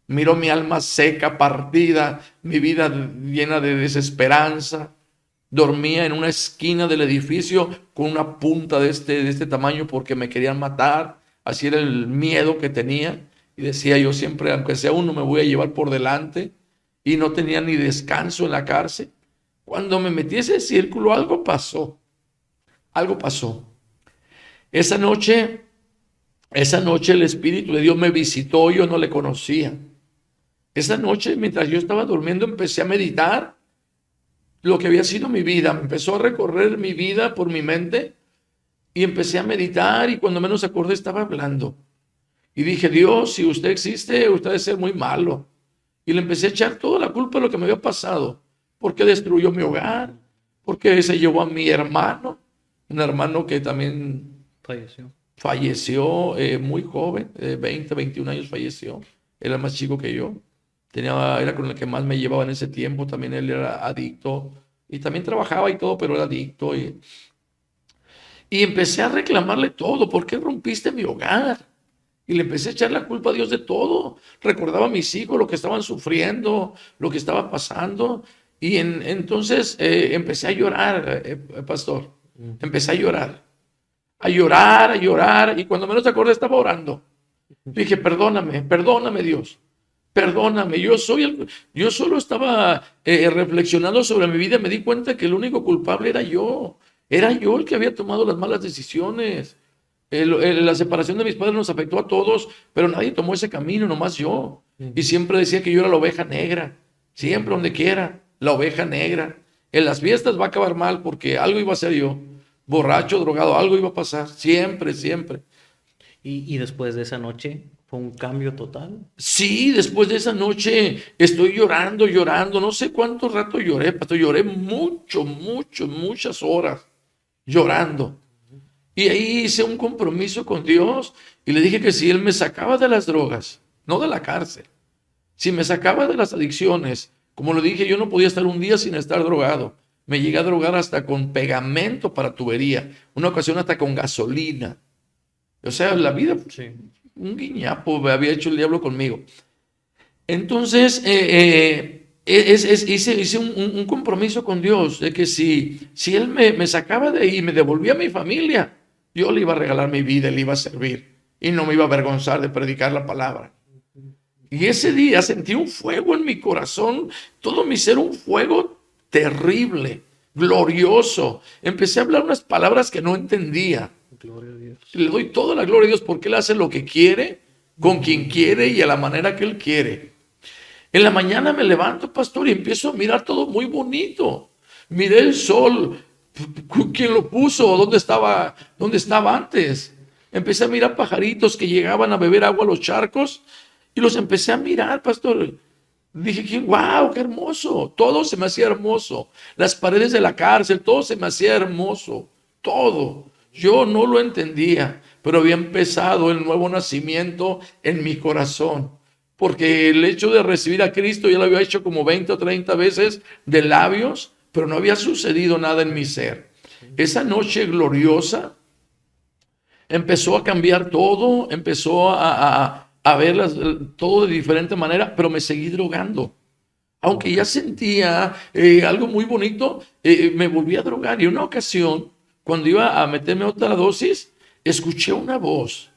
miro mi alma seca, partida, mi vida llena de desesperanza. Dormía en una esquina del edificio con una punta de este tamaño porque me querían matar. Así era el miedo que tenía. Y decía yo siempre, aunque sea uno, me voy a llevar por delante. Y no tenía ni descanso en la cárcel. Cuando me metí en ese círculo, algo pasó. Algo pasó. Esa noche el Espíritu de Dios me visitó, yo no le conocía. Esa noche, mientras yo estaba durmiendo, empecé a meditar lo que había sido mi vida. Me empezó a recorrer mi vida por mi mente y empecé a meditar y cuando menos acordé estaba hablando. Y dije, Dios, si usted existe, usted debe ser muy malo. Y le empecé a echar toda la culpa de lo que me había pasado. Porque destruyó mi hogar, porque se llevó a mi hermano, un hermano que también Falleció. falleció muy joven, 20, 21 años falleció. Era más chico que yo. Era con el que más me llevaba en ese tiempo. También él era adicto y también trabajaba y todo, pero era adicto. Y empecé a reclamarle todo. ¿Por qué rompiste mi hogar? Y le empecé a echar la culpa a Dios de todo. Recordaba a mis hijos lo que estaban sufriendo, lo que estaba pasando. Y entonces empecé a llorar, pastor. Empecé a llorar. A llorar, a llorar. Y cuando menos acordé estaba orando. Dije, perdóname, perdóname Dios. Perdóname, yo solo estaba reflexionando sobre mi vida. Me di cuenta que el único culpable era yo. Era yo el que había tomado las malas decisiones. La separación de mis padres nos afectó a todos, pero nadie tomó ese camino, nomás yo. Y siempre decía que yo era la oveja negra. Siempre, donde quiera, la oveja negra. En las fiestas va a acabar mal porque algo iba a ser yo. Borracho, drogado, algo iba a pasar. Siempre, siempre. Y después de esa noche fue un cambio total. Sí, después de esa noche estoy llorando, llorando. No sé cuánto rato lloré, pastor. Lloré muchas horas llorando. Y ahí hice un compromiso con Dios y le dije que si Él me sacaba de las drogas, no de la cárcel, si me sacaba de las adicciones, como le dije, yo no podía estar un día sin estar drogado. Me llegué a drogar hasta con pegamento para tubería, una ocasión hasta con gasolina. O sea, la vida, Sí. un guiñapo me había hecho el diablo conmigo. Entonces, hice un compromiso con Dios de que si Él me sacaba de ahí y me devolvía a mi familia, yo le iba a regalar mi vida, le iba a servir y no me iba a avergonzar de predicar la palabra. Y ese día sentí un fuego en mi corazón, todo mi ser un fuego terrible, glorioso. Empecé a hablar unas palabras que no entendía. Gloria a Dios. Le doy toda la gloria a Dios porque Él hace lo que quiere, con quien quiere y a la manera que Él quiere. En la mañana me levanto, pastor, y empiezo a mirar todo muy bonito. Miré el sol, ¿quién lo puso? ¿Dónde estaba antes? Empecé a mirar pajaritos que llegaban a beber agua a los charcos y los empecé a mirar, pastor. Dije, wow, qué hermoso. Todo se me hacía hermoso. Las paredes de la cárcel, todo se me hacía hermoso. Todo. Yo no lo entendía, pero había empezado el nuevo nacimiento en mi corazón. Porque el hecho de recibir a Cristo ya lo había hecho como 20 o 30 veces de labios, pero no había sucedido nada en mi ser. esa noche gloriosa empezó a cambiar todo, empezó a ver todo de diferente manera, pero me seguí drogando. Aunque ya sentía algo muy bonito, me volví a drogar. Y una ocasión, cuando iba a meterme otra dosis, escuché una voz.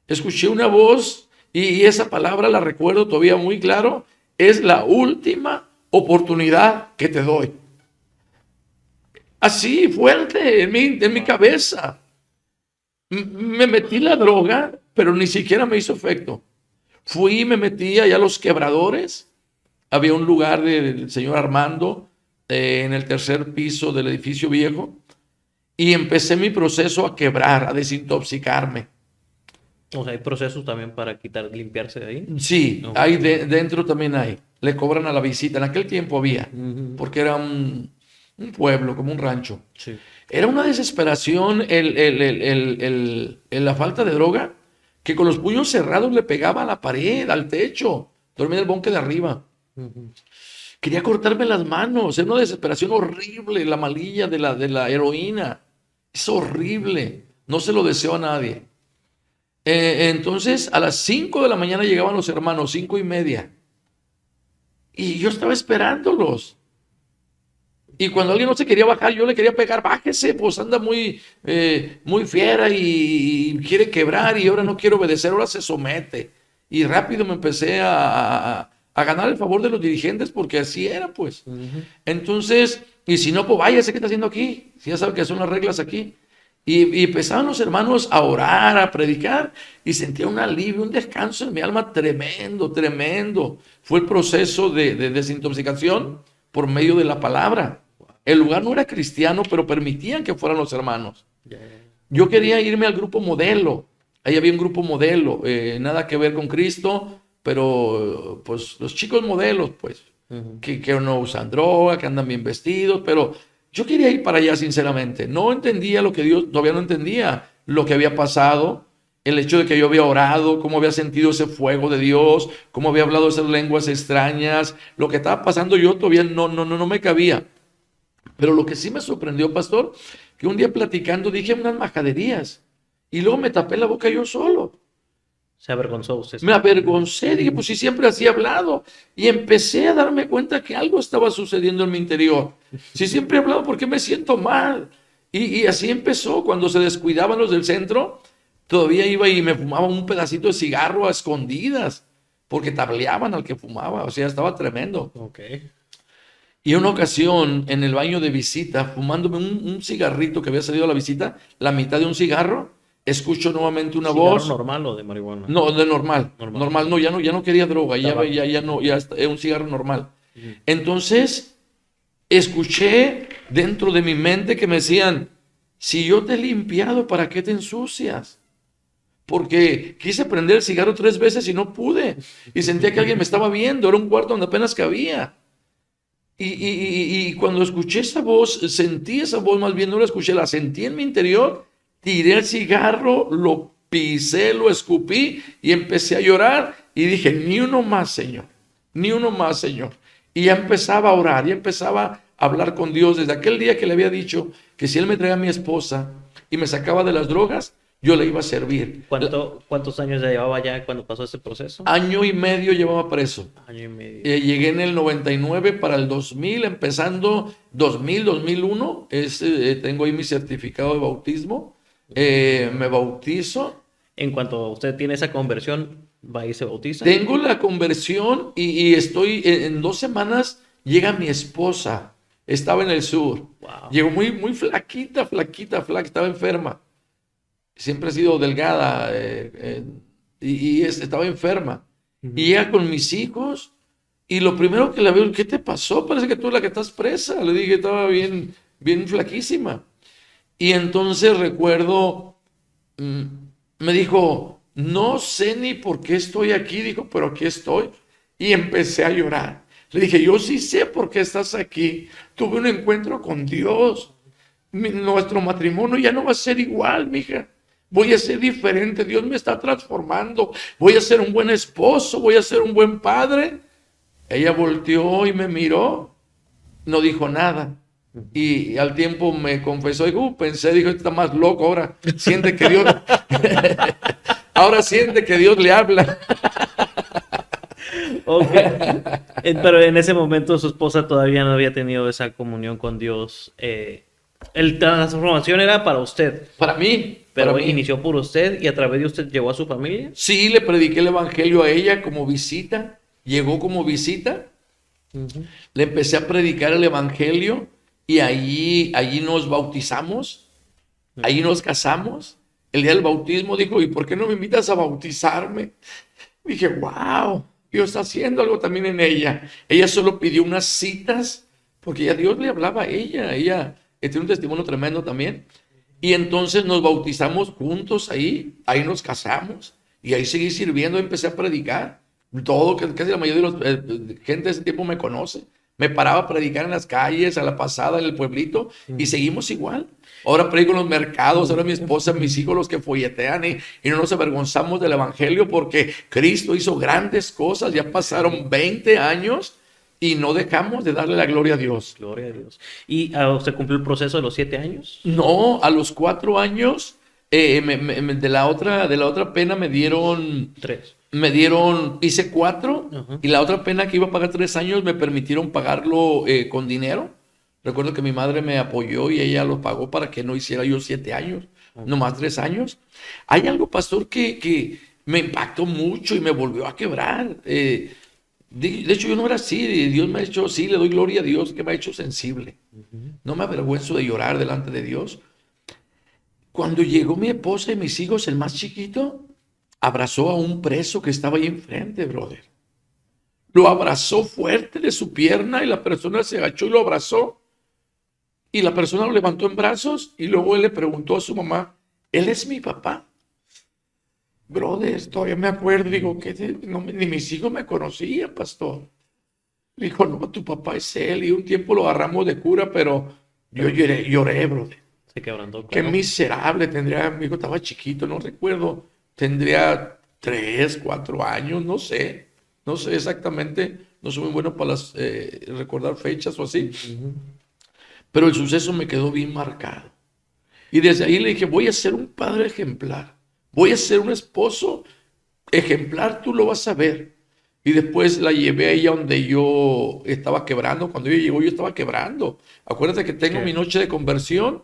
Escuché una voz y esa palabra la recuerdo todavía muy claro. Es la última oportunidad que te doy. Así, fuerte, en mi cabeza. Me metí la droga, pero ni siquiera me hizo efecto. Fui y me metí allá a los Quebradores. Había un lugar del señor Armando en el tercer piso del edificio viejo. Y empecé mi proceso a quebrar, a desintoxicarme. O sea, hay procesos también para limpiarse de ahí. Sí, Ok. hay dentro también hay. Le cobran a la visita. En aquel tiempo había, Ujú. porque era un pueblo, como un rancho. Sí. Era una desesperación la falta de droga, que con los puños cerrados le pegaba a la pared, al techo. Dormía en el bonque de arriba. Ujú. Quería cortarme las manos. Era una desesperación horrible, la malilla de la heroína. Es horrible. No se lo deseo a nadie. Entonces, a las 5 de la mañana llegaban los hermanos, 5:30. Y yo estaba esperándolos. Y cuando alguien no se quería bajar, yo le quería pegar, bájese, pues anda muy fiera y quiere quebrar y ahora no quiere obedecer, ahora se somete. Y rápido me empecé a ganar el favor de los dirigentes porque así era, pues. Ujú. Entonces, y si no, pues váyase, ¿qué está haciendo aquí? Si ya sabe que son las reglas aquí. Y empezaban los hermanos a orar, a predicar, y sentía un alivio, un descanso en mi alma tremendo, tremendo. Fue el proceso de desintoxicación por medio de la palabra. El lugar no era cristiano, pero permitían que fueran los hermanos. Ya, ya. Yo quería irme al grupo modelo. Ahí había un grupo modelo, nada que ver con Cristo, pero pues los chicos modelos, pues, Ujú. que no usan droga, que andan bien vestidos, pero yo quería ir para allá sinceramente. No entendía lo que Dios, todavía no entendía lo que había pasado, el hecho de que yo había orado, cómo había sentido ese fuego de Dios, cómo había hablado esas lenguas extrañas, lo que estaba pasando yo todavía no me cabía. Pero lo que sí me sorprendió, pastor, que un día platicando dije unas majaderías y luego me tapé la boca yo solo. Se avergonzó usted. Me avergoncé, dije, pues sí, siempre así he hablado. Y empecé a darme cuenta que algo estaba sucediendo en mi interior. Si siempre he hablado, ¿por qué me siento mal? Y así empezó. Cuando se descuidaban los del centro, todavía iba y me fumaba un pedacito de cigarro a escondidas, porque tableaban al que fumaba. O sea, estaba tremendo. Ok. Y una ocasión, en el baño de visita, fumándome un cigarrito que había salido a la visita, la mitad de un cigarro, escucho nuevamente una ¿Cigarro voz. normal o de marihuana? No, de normal. Normal. Normal, no, ya no quería droga, Tabaco. ya no, ya es un cigarro normal. Ujú. Entonces, escuché dentro de mi mente que me decían, si yo te he limpiado, ¿para qué te ensucias? Porque quise prender el cigarro 3 veces y no pude. Y sentía que alguien me estaba viendo, era un cuarto donde apenas cabía. Y cuando escuché esa voz, sentí esa voz, más bien no la escuché, la sentí en mi interior, tiré el cigarro, lo pisé, lo escupí y empecé a llorar y dije, ni uno más, Señor, ni uno más, Señor. Y ya empezaba a orar, ya empezaba a hablar con Dios desde aquel día que le había dicho que si Él me traía a mi esposa y me sacaba de las drogas, yo le iba a servir. ¿Cuántos años ya llevaba ya cuando pasó ese proceso? Año y medio llevaba preso. Año y medio. Llegué en el 99 para el 2000, empezando 2001, tengo ahí mi certificado de bautismo, me bautizo, En cuanto usted tiene esa conversión, va y se bautiza. tengo la conversión y estoy, en 2 semanas llega mi esposa, estaba en el sur, Wow. llegó muy flaquita, estaba enferma, siempre ha sido delgada estaba enferma. Ujú. Y llega con mis hijos y lo primero que la veo, ¿qué te pasó? Parece que tú eres la que estás presa. Le dije, estaba bien flaquísima. Y entonces recuerdo, me dijo, no sé ni por qué estoy aquí, dijo, pero aquí estoy. Y empecé a llorar. Le dije, yo sí sé por qué estás aquí. Tuve un encuentro con Dios. Nuestro matrimonio ya no va a ser igual, mija. Voy a ser diferente. Dios me está transformando. Voy a ser un buen esposo. Voy a ser un buen padre. Ella volteó y me miró. No dijo nada. Y al tiempo me confesó, dijo, pensé, dijo, está más loco ahora, siente que Dios, ahora siente que Dios le habla. Ok. Pero en ese momento su esposa todavía no había tenido esa comunión con Dios. La transformación era para usted, Para mí, para pero mí. inició por usted y a través de usted llegó a su familia. Sí, le prediqué el evangelio a ella como visita, llegó como visita, Ujú. le empecé a predicar el evangelio y allí nos bautizamos, allí nos casamos. El día del bautismo dijo, ¿y por qué no me invitas a bautizarme? Dije, wow, Dios está haciendo algo también en ella. Ella solo pidió unas citas porque ya Dios le hablaba a ella. Ella tiene un testimonio tremendo también. Y entonces nos bautizamos juntos ahí nos casamos y ahí seguí sirviendo, empecé a predicar. Todo, casi la mayoría de la gente de ese tiempo me conoce. Me paraba a predicar en las calles, a la pasada, en el pueblito, y seguimos igual. Ahora predico en los mercados, ahora mi esposa, mis hijos los que folletean y no nos avergonzamos del evangelio porque Cristo hizo grandes cosas, ya pasaron 20 años y no dejamos de darle la gloria a Dios. Gloria a Dios. ¿Y usted cumplió el proceso de los 7 años? No, a los 4 años de la otra pena Tres. hice 4 Ajá. y la otra pena que iba a pagar 3 años me permitieron pagarlo con dinero. Recuerdo que mi madre me apoyó y ella lo pagó para que no hiciera yo 7 años, nomás 3 años. Hay algo, pastor, que me impactó mucho y me volvió a quebrar. De hecho, yo no era así. Dios me ha hecho, sí, le doy gloria a Dios que me ha hecho sensible. No me avergüenzo de llorar delante de Dios. Cuando llegó mi esposa y mis hijos, el más chiquito, abrazó a un preso que estaba ahí enfrente, brother. Lo abrazó fuerte de su pierna y la persona se agachó y lo abrazó. Y la persona lo levantó en brazos y luego él le preguntó a su mamá, ¿él es mi papá? Brother, todavía me acuerdo, digo, que no, ni mis hijos me conocían, pastor. Le dijo, no, tu papá es él. Y un tiempo lo agarramos de cura, pero yo lloré, brother. Se quebrantó, Qué claro. miserable tendría, mi hijo estaba chiquito, no recuerdo, tendría 3, 4 años, no sé exactamente, no soy muy bueno para recordar fechas o así, pero el suceso me quedó bien marcado. Y desde ahí le dije, voy a ser un padre ejemplar, voy a ser un esposo ejemplar, tú lo vas a ver. Y después la llevé a ella donde yo estaba quebrando. Cuando ella llegó, yo estaba quebrando. Acuérdate que tengo mi Ok. noche de conversión.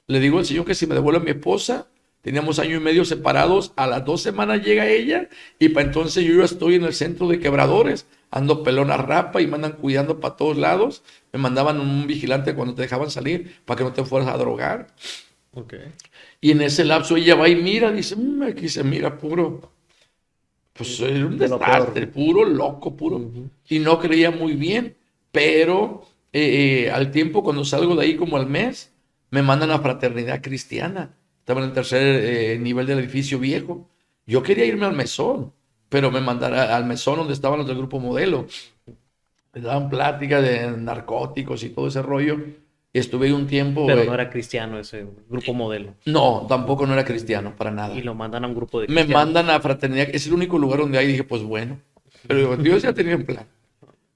Le digo al Señor que si me devuelve a mi esposa, teníamos 1 año y medio separados. A las 2 semanas llega ella y para entonces yo ya estoy en el centro de quebradores. Ando pelón a rapa y me andan cuidando para todos lados. Me mandaban un vigilante cuando te dejaban salir para que no te fueras a drogar. Ok. Y en ese lapso ella va y mira, dice, aquí se mira puro. Pues era un De lo peor. desastre, puro loco, puro. Ujú. Y no creía muy bien, pero al tiempo, cuando salgo de ahí como al mes, me mandan a Fraternidad Cristiana. Estaba en el tercer nivel del edificio viejo. Yo quería irme al mesón, pero me mandaron al mesón donde estaban los del grupo modelo. Me daban plática de narcóticos y todo ese rollo. Y estuve ahí un tiempo. Pero no era cristiano ese grupo modelo. No, tampoco no era cristiano, para Y nada. lo mandan a un grupo de Me cristianos. mandan a Fraternidad, es el único lugar donde hay, dije, pues bueno. Pero digo, Dios ya tenía un plan.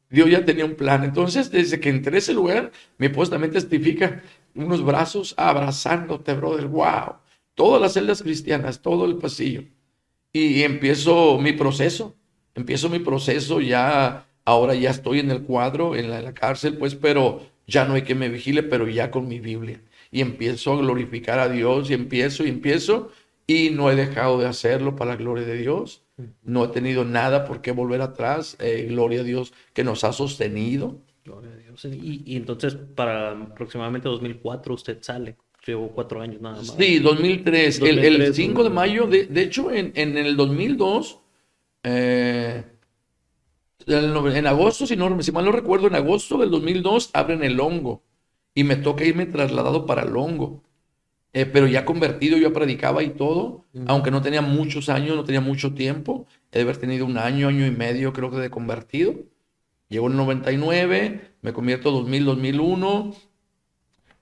Dios ya tenía un plan. Entonces, desde que entré a ese lugar, mi esposa también testifica unos brazos abrazándote, brother. Wow. Todas las celdas cristianas, todo el pasillo. Y empiezo mi proceso. Empiezo mi proceso ya. Ahora ya estoy en el cuadro, en la cárcel, pues, pero ya no hay que me vigile, pero ya con mi Biblia. Y empiezo a glorificar a Dios y empiezo. Y no he dejado de hacerlo para la gloria de Dios. No he tenido nada por qué volver atrás. Gloria a Dios que nos ha sostenido. Gloria a Dios. Y entonces, para aproximadamente 2004, usted sale. Llevo 4 años nada más. Sí, 2003. El 2003, 5 de mayo, de hecho, en el 2002, eh, en agosto, si mal no recuerdo, en agosto del 2002 abren el Hongo y me toca irme trasladado para el Hongo. Pero ya convertido, yo predicaba y todo, aunque no tenía muchos años, no tenía mucho tiempo, he de haber tenido un año, año y medio, creo que de convertido. Llegó en el 99, me convierto en 2000, 2001,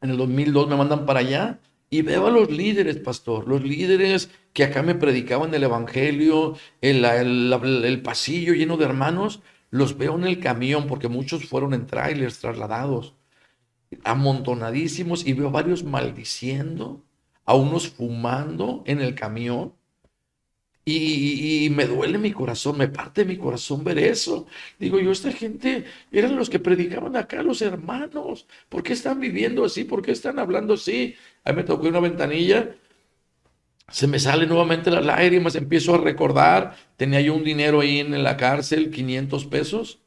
en el 2002 me mandan para allá y veo a los líderes, pastor, los líderes que acá me predicaban el evangelio, el pasillo lleno de hermanos, los veo en el camión porque muchos fueron en trailers trasladados. amontonadísimos, y veo varios maldiciendo, a unos fumando en el camión. Y me duele mi corazón, me parte mi corazón ver eso. Digo yo, esta gente eran los que predicaban acá, los hermanos. ¿Por qué están viviendo así? ¿Por qué están hablando así? Ahí me tocó una ventanilla, se me salen nuevamente las lágrimas, empiezo a recordar, tenía yo un dinero ahí en la cárcel, 500 pesos.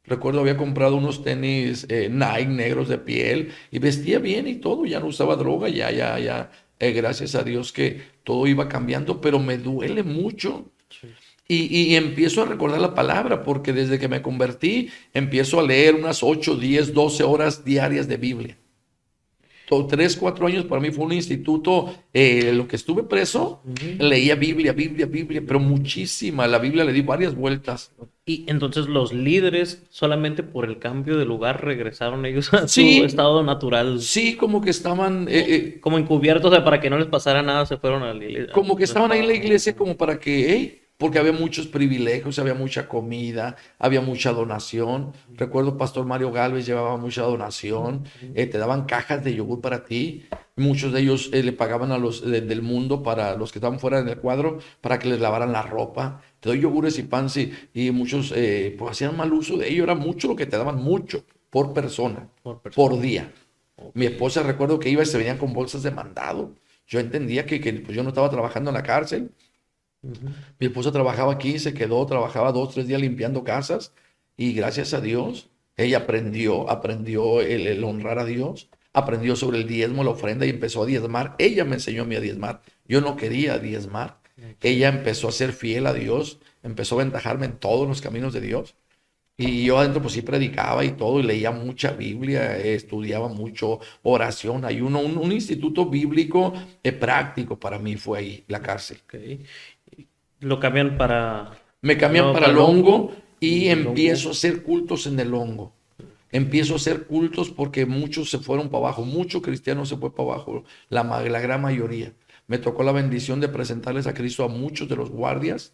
Recuerdo había comprado unos tenis Nike negros de piel y vestía bien y todo, ya no usaba droga, ya, gracias a Dios que todo iba cambiando, pero me duele mucho. Sí. Y empiezo a recordar la palabra, porque desde que me convertí, empiezo a leer unas 8, 10, 12 horas diarias de Biblia. 3, 4 años para mí fue un instituto, lo que estuve preso, Ujú. leía Biblia, Biblia, Biblia, pero muchísima. La Biblia le di varias vueltas. Y entonces los líderes, solamente por el cambio de lugar, regresaron ellos a su Sí, estado natural, sí, como que estaban, como encubiertos, o sea, para que no les pasara nada, se fueron a la iglesia. como que estaban ahí en la iglesia como para que, hey, porque había muchos privilegios, había mucha comida, había mucha donación. Recuerdo Pastor Mario Galvez llevaba mucha donación, te daban cajas de yogur para ti. Muchos de ellos le pagaban a los del mundo, para los que estaban fuera del cuadro, para que les lavaran la ropa. Te doy yogures y pan, sí, y muchos pues hacían mal uso de ello. Era mucho lo que te daban, mucho por persona, Por persona. por día. Ok. Mi esposa, recuerdo que iba y se venían con bolsas de mandado. Yo entendía que pues yo no estaba trabajando en la cárcel. Ujú. Mi esposa trabajaba aquí, se quedó, trabajaba 2, 3 días limpiando casas, y gracias a Dios, ella aprendió el honrar a Dios, aprendió sobre el diezmo, la ofrenda, y empezó a diezmar. Ella me enseñó a mí a diezmar. Yo no quería diezmar. Ok. Ella empezó a ser fiel a Dios, empezó a aventajarme en todos los caminos de Dios. Y yo adentro pues sí predicaba y todo, y leía mucha Biblia, estudiaba mucho oración, ayuno, un instituto bíblico práctico para mí fue ahí, la cárcel. Ok. Lo cambian para, Me cambian no, para para el el hongo, hongo y y el hongo. empiezo a hacer cultos en el hongo. Empiezo a hacer cultos porque muchos se fueron para abajo, mucho cristiano se fue para abajo, la gran mayoría. Me tocó la bendición de presentarles a Cristo a muchos de los guardias,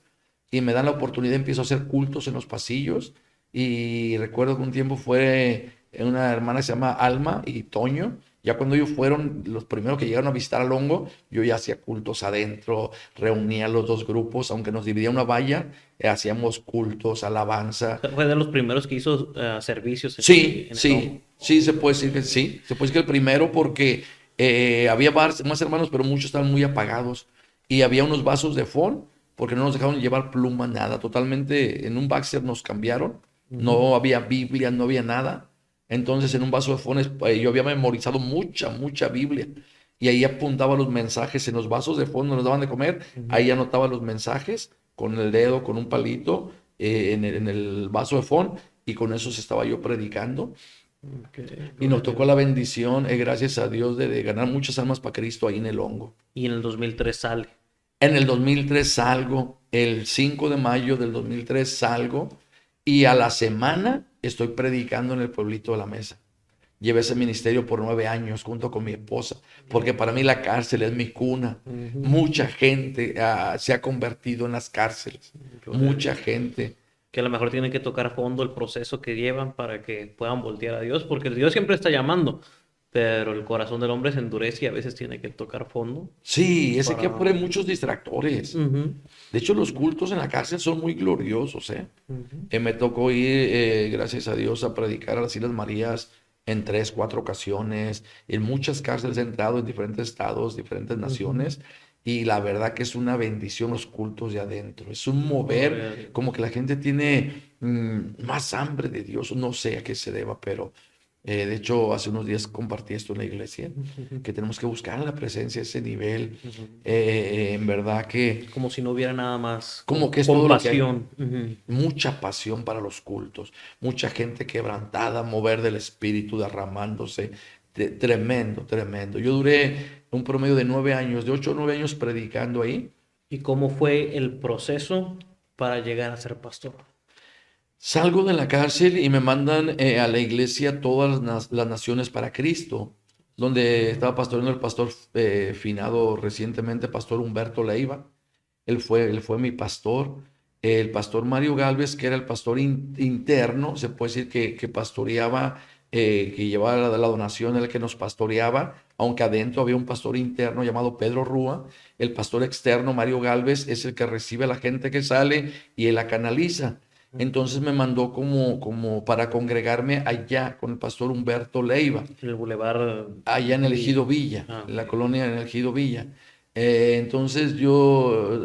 y me dan la oportunidad, empiezo a hacer cultos en los pasillos. Y recuerdo que un tiempo fue una hermana que se llama Alma y Toño. Ya cuando ellos fueron los primeros que llegaron a visitar al hongo, yo ya hacía cultos adentro, reunía los dos grupos, aunque nos dividía una valla, hacíamos cultos, alabanza. Fue de los primeros que hizo servicios Sí, en el hongo. sí, sí, se puede decir que sí. Se puede decir que el primero, porque había más hermanos, pero muchos estaban muy apagados. Y había unos vasos de fond, porque no nos dejaron llevar pluma, nada. Totalmente en un Baxter nos cambiaron. Ujú. No había Biblia, no había nada. Entonces en un vaso de fond yo había memorizado mucha Biblia. Y ahí apuntaba los mensajes. En los vasos de fond nos daban de comer. Ujú. Ahí anotaba los mensajes con el dedo, con un palito, en el vaso de fond, y con eso estaba yo predicando. Ok, Y nos gloria a tocó Dios. la bendición, gracias a Dios, de ganar muchas almas para Cristo ahí en el hongo. Y en el 2003 sale. En el 2003 salgo, el 5 de mayo del 2003 salgo, y a la semana estoy predicando en el pueblito de La Mesa. Llevé ese ministerio por 9 años junto con mi esposa, porque para mí la cárcel es mi cuna. Ujú. Mucha gente se ha convertido en las cárceles, Gloria a mucha Dios. gente. Que a lo mejor tienen que tocar a fondo el proceso que llevan para que puedan voltear a Dios, porque Dios siempre está llamando, pero el corazón del hombre se endurece y a veces tiene que tocar fondo Sí, ese que para... pone muchos distractores. Ujú. De hecho, los cultos en la cárcel son muy gloriosos, ¿eh? Ujú. Me tocó ir, gracias a Dios, a predicar a las Islas Marías en 3, 4 ocasiones. En muchas cárceles he entrado, en diferentes estados, diferentes Ujú. naciones. Y la verdad que es una bendición los cultos de adentro. Es un Gloria a mover, como Dios. que la gente tiene más hambre de Dios. No sé a qué se deba, pero de hecho, hace unos días compartí esto en la iglesia, Ujú. que tenemos que buscar la presencia, ese nivel. Ujú. En verdad que Como si no hubiera nada más, como que es todo lo que hay. compasión. Ujú. Mucha pasión para los cultos, mucha gente quebrantada, mover del espíritu derramándose. Tremendo, tremendo. Yo duré un promedio de 9 años, de 8 a 9 años predicando ahí. ¿Y cómo fue el proceso para llegar a ser pastor? Salgo de la cárcel y me mandan a la iglesia todas las naciones para Cristo, donde estaba pastoreando el pastor finado recientemente, pastor Humberto Leiva. Él fue mi pastor. El pastor Mario Galvez, que era el pastor interno, se puede decir que pastoreaba que llevaba la donación, el que nos pastoreaba, aunque adentro había un pastor interno llamado Pedro Rúa. El pastor externo, Mario Galvez, es el que recibe a la gente que sale y él la canaliza. Entonces me mandó como para congregarme allá con el pastor Humberto Leiva, El Boulevard. allá en el Ejido Villa, Ah, en la ok. colonia en el Ejido Villa. Entonces yo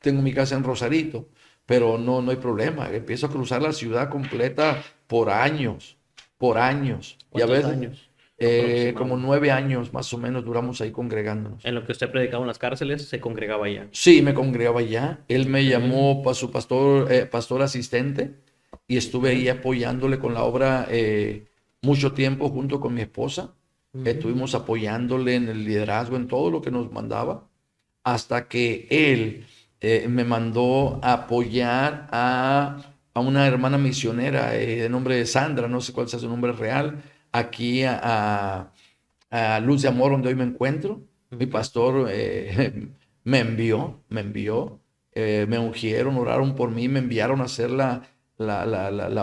tengo mi casa en Rosarito, pero no hay problema. Empiezo a cruzar la ciudad completa por años, por años. Y a ¿Cuántos veces años como aproximadamente? 9 años más o menos duramos ahí congregándonos. En lo que usted predicaba en las cárceles, se congregaba allá. Sí, me congregaba allá. Él me Ok. llamó para su pastor asistente y estuve ahí Ok. apoyándole con la obra mucho tiempo junto con mi esposa. Ujú. Estuvimos apoyándole en el liderazgo, en todo lo que nos mandaba, hasta que él me mandó a apoyar a una hermana misionera de nombre de Sandra, no sé cuál sea su nombre real, aquí a Luz de Amor, donde hoy me encuentro. Mi Ok. pastor me ungieron, oraron por mí, me enviaron a hacer la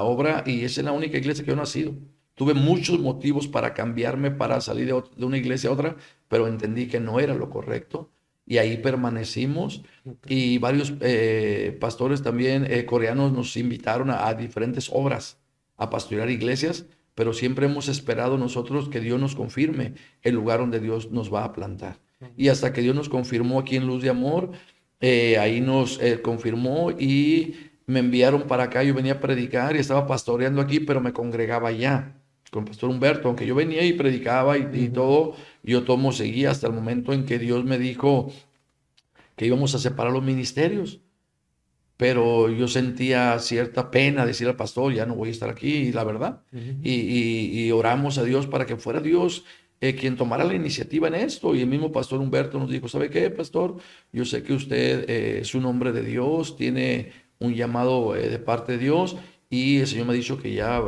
obra y esa es la única iglesia que yo he nacido. Tuve muchos motivos para cambiarme, para salir de una iglesia a otra, pero entendí que no era lo correcto y ahí permanecimos. Ok. Y varios pastores también coreanos nos invitaron a diferentes obras, a pastorear iglesias, pero siempre hemos esperado nosotros que Dios nos confirme el lugar donde Dios nos va a plantar. Y hasta que Dios nos confirmó aquí en Luz de Amor, ahí nos confirmó y me enviaron para acá. Yo venía a predicar y estaba pastoreando aquí, pero me congregaba allá con el pastor Humberto. Aunque yo venía y predicaba y Ujú. todo, yo tomo seguía hasta el momento en que Dios me dijo que íbamos a separar los ministerios. Pero yo sentía cierta pena decir al pastor, ya no voy a estar aquí, la verdad. Ujú. Y oramos a Dios para que fuera Dios quien tomara la iniciativa en esto. Y el mismo pastor Humberto nos dijo, ¿sabe qué, pastor? Yo sé que usted es un hombre de Dios, tiene un llamado de parte de Dios y el Señor me ha dicho que ya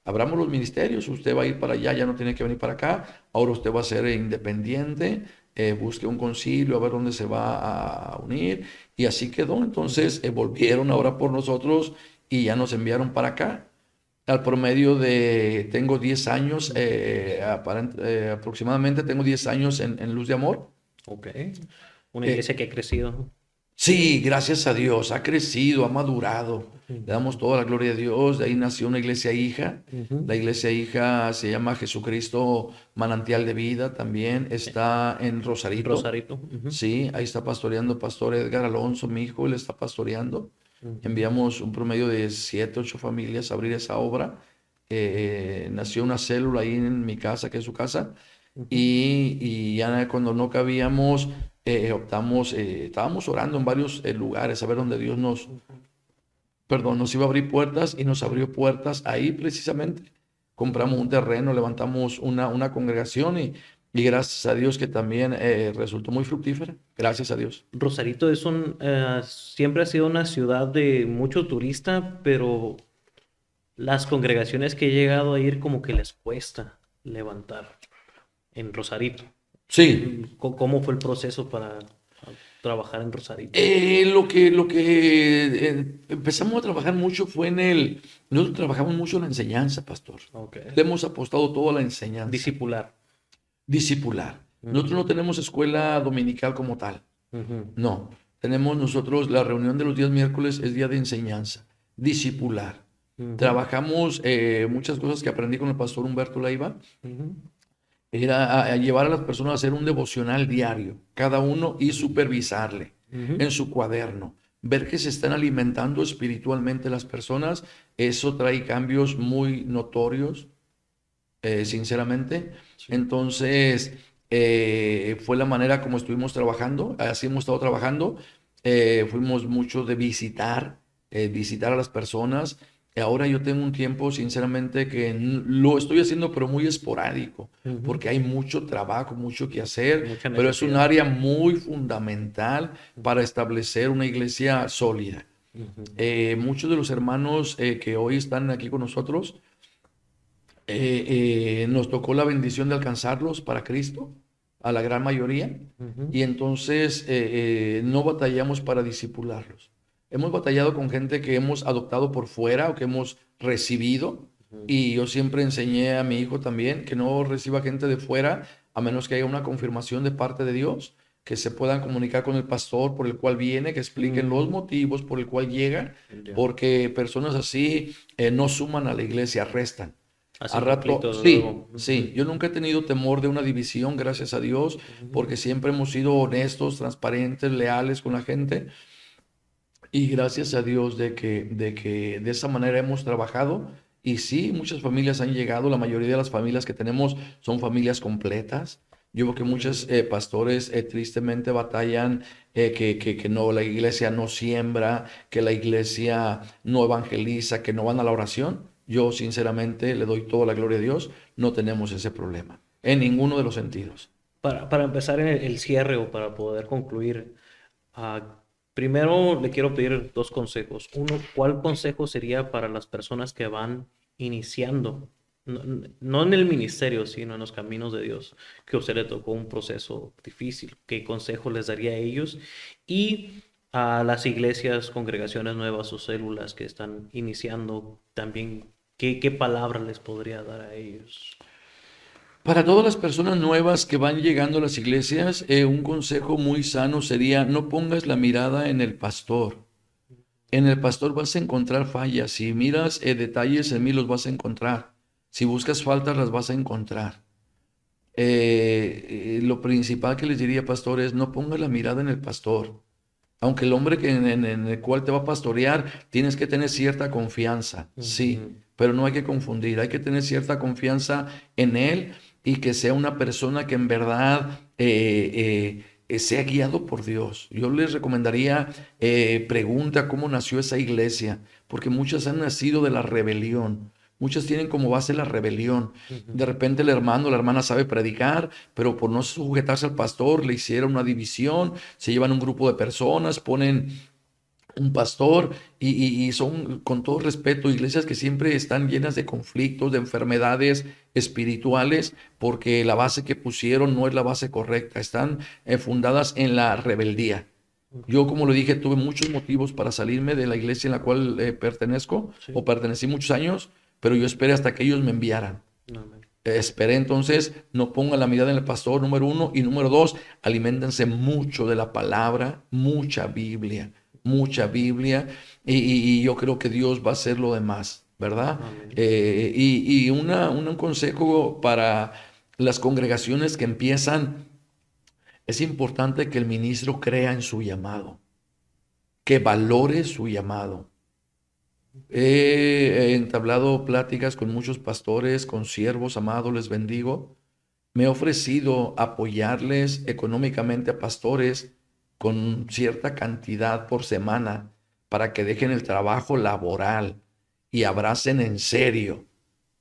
abramos los ministerios, usted va a ir para allá, ya no tiene que venir para acá, ahora usted va a ser independiente, busque un concilio, a ver dónde se va a unir. Y así quedó. Ujú. Entonces volvieron ahora por nosotros y ya nos enviaron para acá. Al promedio tengo 10 años, aproximadamente tengo 10 años en Luz de Amor. Ok. Una Eh, iglesia que ha crecido. sí, gracias a Dios, ha crecido, ha madurado. Le damos Ujú. toda la gloria a Dios. De ahí nació una iglesia hija. Ujú. La iglesia hija se llama Jesucristo Manantial de Vida. También está en Rosarito. Rosarito. Ujú. Sí, ahí está pastoreando Pastor Edgar Alonso, mi hijo, él está pastoreando. Ujú. Enviamos un promedio de 7, 8 familias a abrir esa obra. Nació una célula ahí en mi casa, que es su casa, Ujú. y ya cuando no cabíamos, optamos, estábamos orando en varios lugares a ver dónde Dios perdón, nos iba a abrir puertas y nos abrió puertas ahí precisamente. Compramos un terreno, levantamos una congregación y gracias a Dios que también resultó muy fructífera. Gracias a Dios. Rosarito siempre ha sido una ciudad de mucho turista, pero las congregaciones que he llegado a ir como que les cuesta levantar en Rosarito. Sí, ¿Cómo fue el proceso para trabajar en Rosarito? lo que empezamos a trabajar mucho fue nosotros trabajamos mucho en la enseñanza, pastor. Ok. Le hemos apostado todo a la enseñanza, Discipular. discipular. Nosotros Ujú. no tenemos escuela dominical como tal. Ujú. No, tenemos nosotros la reunión de los días miércoles es día de enseñanza, discipular. Ujú. Trabajamos muchas cosas que aprendí con el pastor Humberto Leiva. Ujú. Era a llevar a las personas a hacer un devocional diario, cada uno, y supervisarle Ujú. en su cuaderno. Ver que se están alimentando espiritualmente las personas, eso trae cambios muy notorios, sinceramente. Sí. Entonces, fue la manera como estuvimos trabajando, así hemos estado trabajando. Fuimos mucho de visitar a las personas. Ahora yo tengo un tiempo, sinceramente, que lo estoy haciendo, pero muy esporádico, Ujú. porque hay mucho trabajo, mucho que hacer, Mucha pero es un necesidad. área muy fundamental para establecer una iglesia sólida. Ujú. Muchos de los hermanos que hoy están aquí con nosotros, nos tocó la bendición de alcanzarlos para Cristo, a la gran mayoría, Ujú. y entonces no batallamos para disipularlos. Hemos batallado con gente que hemos adoptado por fuera o que hemos recibido, Y yo siempre enseñé a mi hijo también que no reciba gente de fuera, a menos que haya una confirmación de parte de Dios, que se puedan comunicar con el pastor por el cual viene, que expliquen los motivos por el cual llega, Ya. porque personas así no suman a la iglesia, restan. A Hacen rato, conflictos sí, luego. sí, yo nunca he tenido temor de una división, gracias a Dios, porque siempre hemos sido honestos, transparentes, leales con la gente. Y gracias a Dios de que de esa manera hemos trabajado. Y sí, muchas familias han llegado, la mayoría de las familias que tenemos son familias completas. Yo veo que muchos pastores tristemente batallan que no, la iglesia no siembra, que la iglesia no evangeliza, que no van a la oración. Yo sinceramente le doy toda la gloria a Dios, no tenemos ese problema en ninguno de los sentidos. Para empezar en el cierre o para poder concluir, ah, primero le quiero pedir dos consejos. Uno, ¿cuál consejo sería para las personas que van iniciando, no en el ministerio, sino en los caminos de Dios, que a usted le tocó un proceso difícil? ¿Qué consejo les daría a ellos? Y a las iglesias, congregaciones nuevas o células que están iniciando también, ¿qué palabra les podría dar a ellos? Para todas las personas nuevas que van llegando a las iglesias, un consejo muy sano sería: no pongas la mirada en el pastor. En el pastor vas a encontrar fallas. Si miras detalles en mí, los vas a encontrar. Si buscas faltas, las vas a encontrar. Lo principal que les diría, pastor, es: no pongas la mirada en el pastor. Aunque el hombre en el cual te va a pastorear, tienes que tener cierta confianza, sí, pero no hay que confundir, hay que tener cierta confianza en él y que sea una persona que en verdad sea guiado por Dios. Yo les recomendaría, pregunta cómo nació esa iglesia, porque muchas han nacido de la rebelión. Muchas tienen como base la rebelión. De repente el hermano, la hermana sabe predicar, pero por no sujetarse al pastor le hicieron una división, se llevan un grupo de personas, ponen un pastor y son, con todo respeto, iglesias que siempre están llenas de conflictos, de enfermedades espirituales, porque la base que pusieron no es la base correcta, están fundadas en la rebeldía. Yo, como lo dije, tuve muchos motivos para salirme de la iglesia en la cual pertenezco Sí. o pertenecí muchos años, pero yo esperé hasta que ellos me enviaran. Amén. Esperé, entonces, no pongan la mirada en el pastor, número uno, y número dos, aliméntense mucho de la palabra, mucha Biblia, y yo creo que Dios va a hacer lo demás, ¿verdad? Amén. Un consejo para las congregaciones que empiezan: es importante que el ministro crea en su llamado, que valore su llamado. He entablado pláticas con muchos pastores, con siervos amados, les bendigo. Me he ofrecido apoyarles económicamente a pastores con cierta cantidad por semana para que dejen el trabajo laboral y abracen en serio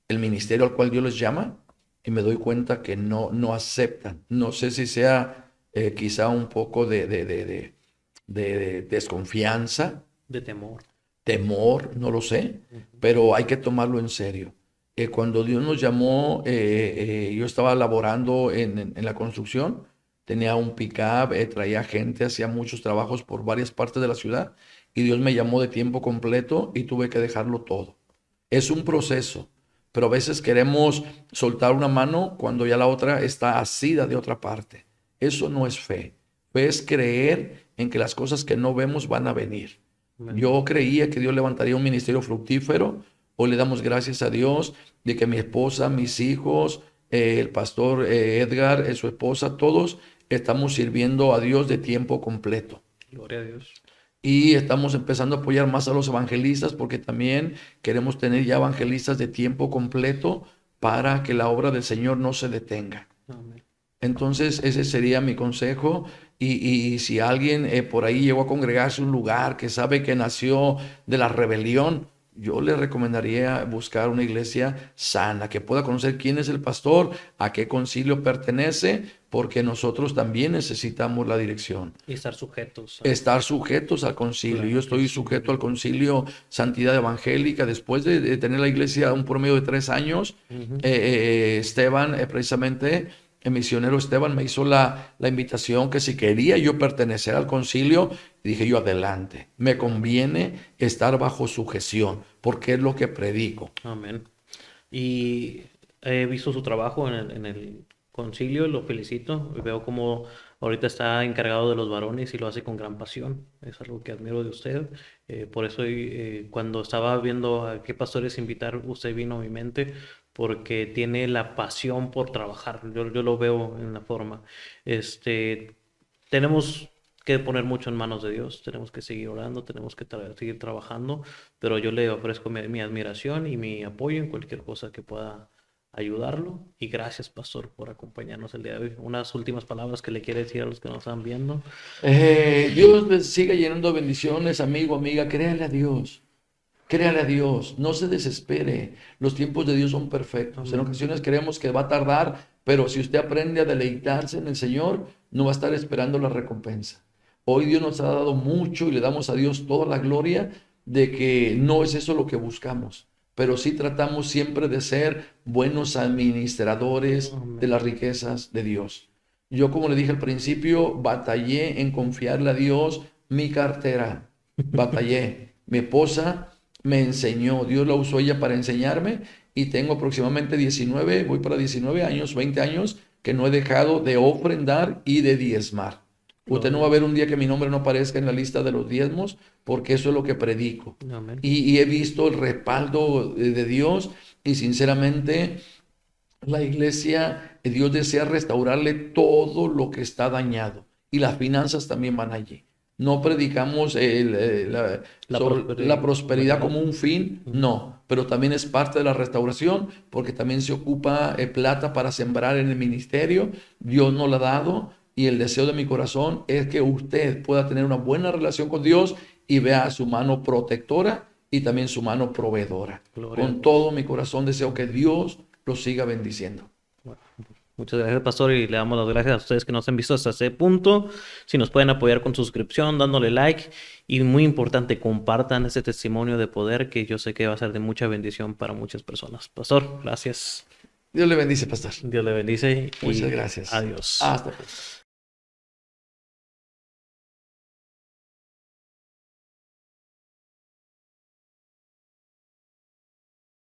el ministerio al cual Dios les llama, y me doy cuenta que no aceptan. No sé si sea quizá un poco de desconfianza, De temor. temor, no lo sé, pero hay que tomarlo en serio. Cuando Dios nos llamó, yo estaba laborando en la construcción, tenía un pick-up, traía gente, hacía muchos trabajos por varias partes de la ciudad, y Dios me llamó de tiempo completo y tuve que dejarlo todo. Es un proceso, pero a veces queremos soltar una mano cuando ya la otra está asida de otra parte. Eso no es fe. Fe es creer en que las cosas que no vemos van a venir. Amén. Yo creía que Dios levantaría un ministerio fructífero. Hoy le damos gracias a Dios de que mi esposa, mis hijos, el pastor Edgar, su esposa, todos estamos sirviendo a Dios de tiempo completo. Gloria a Dios. Y estamos empezando a apoyar más a los evangelistas, porque también queremos tener ya evangelistas de tiempo completo para que la obra del Señor no se detenga. Amén. Entonces, ese sería mi consejo. Y si alguien por ahí llegó a congregarse a un lugar que sabe que nació de la rebelión, yo le recomendaría buscar una iglesia sana, que pueda conocer quién es el pastor, a qué concilio pertenece, porque nosotros también necesitamos la dirección. Y estar sujetos Estar sujetos al concilio. Claro Yo que estoy sí. sujeto al concilio Santidad Evangélica. Después de tener la iglesia un promedio de 3 años, Esteban, precisamente, el misionero Esteban, me hizo la invitación que si quería yo pertenecer al concilio. Y dije yo: adelante, me conviene estar bajo sujeción, porque es lo que predico. Amén. Y he visto su trabajo en el concilio, lo felicito. Veo como ahorita está encargado de los varones y lo hace con gran pasión. Es algo que admiro de usted. Por eso cuando estaba viendo a qué pastores invitar, usted vino a mi mente porque tiene la pasión por trabajar. Yo lo veo en la forma. Este, tenemos que poner mucho en manos de Dios, tenemos que seguir orando, tenemos que seguir trabajando, pero yo le ofrezco mi admiración y mi apoyo en cualquier cosa que pueda ayudarlo. Y gracias, pastor, por acompañarnos el día de hoy. Unas últimas palabras que le quiere decir a los que nos están viendo. Dios les siga llenando de bendiciones, amigo, amiga. Créale a Dios. Créale a Dios. No se desespere. Los tiempos de Dios son perfectos. En Amén. ocasiones creemos que va a tardar, pero si usted aprende a deleitarse en el Señor, no va a estar esperando la recompensa. Hoy Dios nos ha dado mucho y le damos a Dios toda la gloria de que no es eso lo que buscamos, pero sí tratamos siempre de ser buenos administradores de Amén. las riquezas de Dios. Yo, como le dije al principio, batallé en confiarle a Dios mi cartera. Batallé. Mi esposa me enseñó, Dios la usó ella para enseñarme y tengo aproximadamente 19, voy para 19 años, 20 años que no he dejado de ofrendar y de diezmar. Usted no va a Gloria. ver un día que mi nombre no aparezca en la lista de los diezmos porque eso es lo que predico. Amén. Y he visto el respaldo de Dios y sinceramente la iglesia, Dios desea restaurarle todo lo que está dañado y las finanzas también van allí. No predicamos La sobre la prosperidad prosperidad. como un fin, Ujú. no, pero también es parte de la restauración porque también se ocupa plata para sembrar en el ministerio. Dios nos la ha dado y el deseo de mi corazón es que usted pueda tener una buena relación con Dios y vea su mano protectora y también su mano proveedora. Gloria a Con Dios. todo mi corazón deseo que Dios lo siga bendiciendo. Bueno, muchas gracias, pastor, y le damos las gracias a ustedes que nos han visto hasta ese punto. Si nos pueden apoyar con suscripción, dándole like, y muy importante, compartan ese testimonio de poder que yo sé que va a ser de mucha bendición para muchas personas. Pastor, gracias. Dios le bendice, pastor. Dios le bendice Muchas y gracias. adiós. Hasta pronto.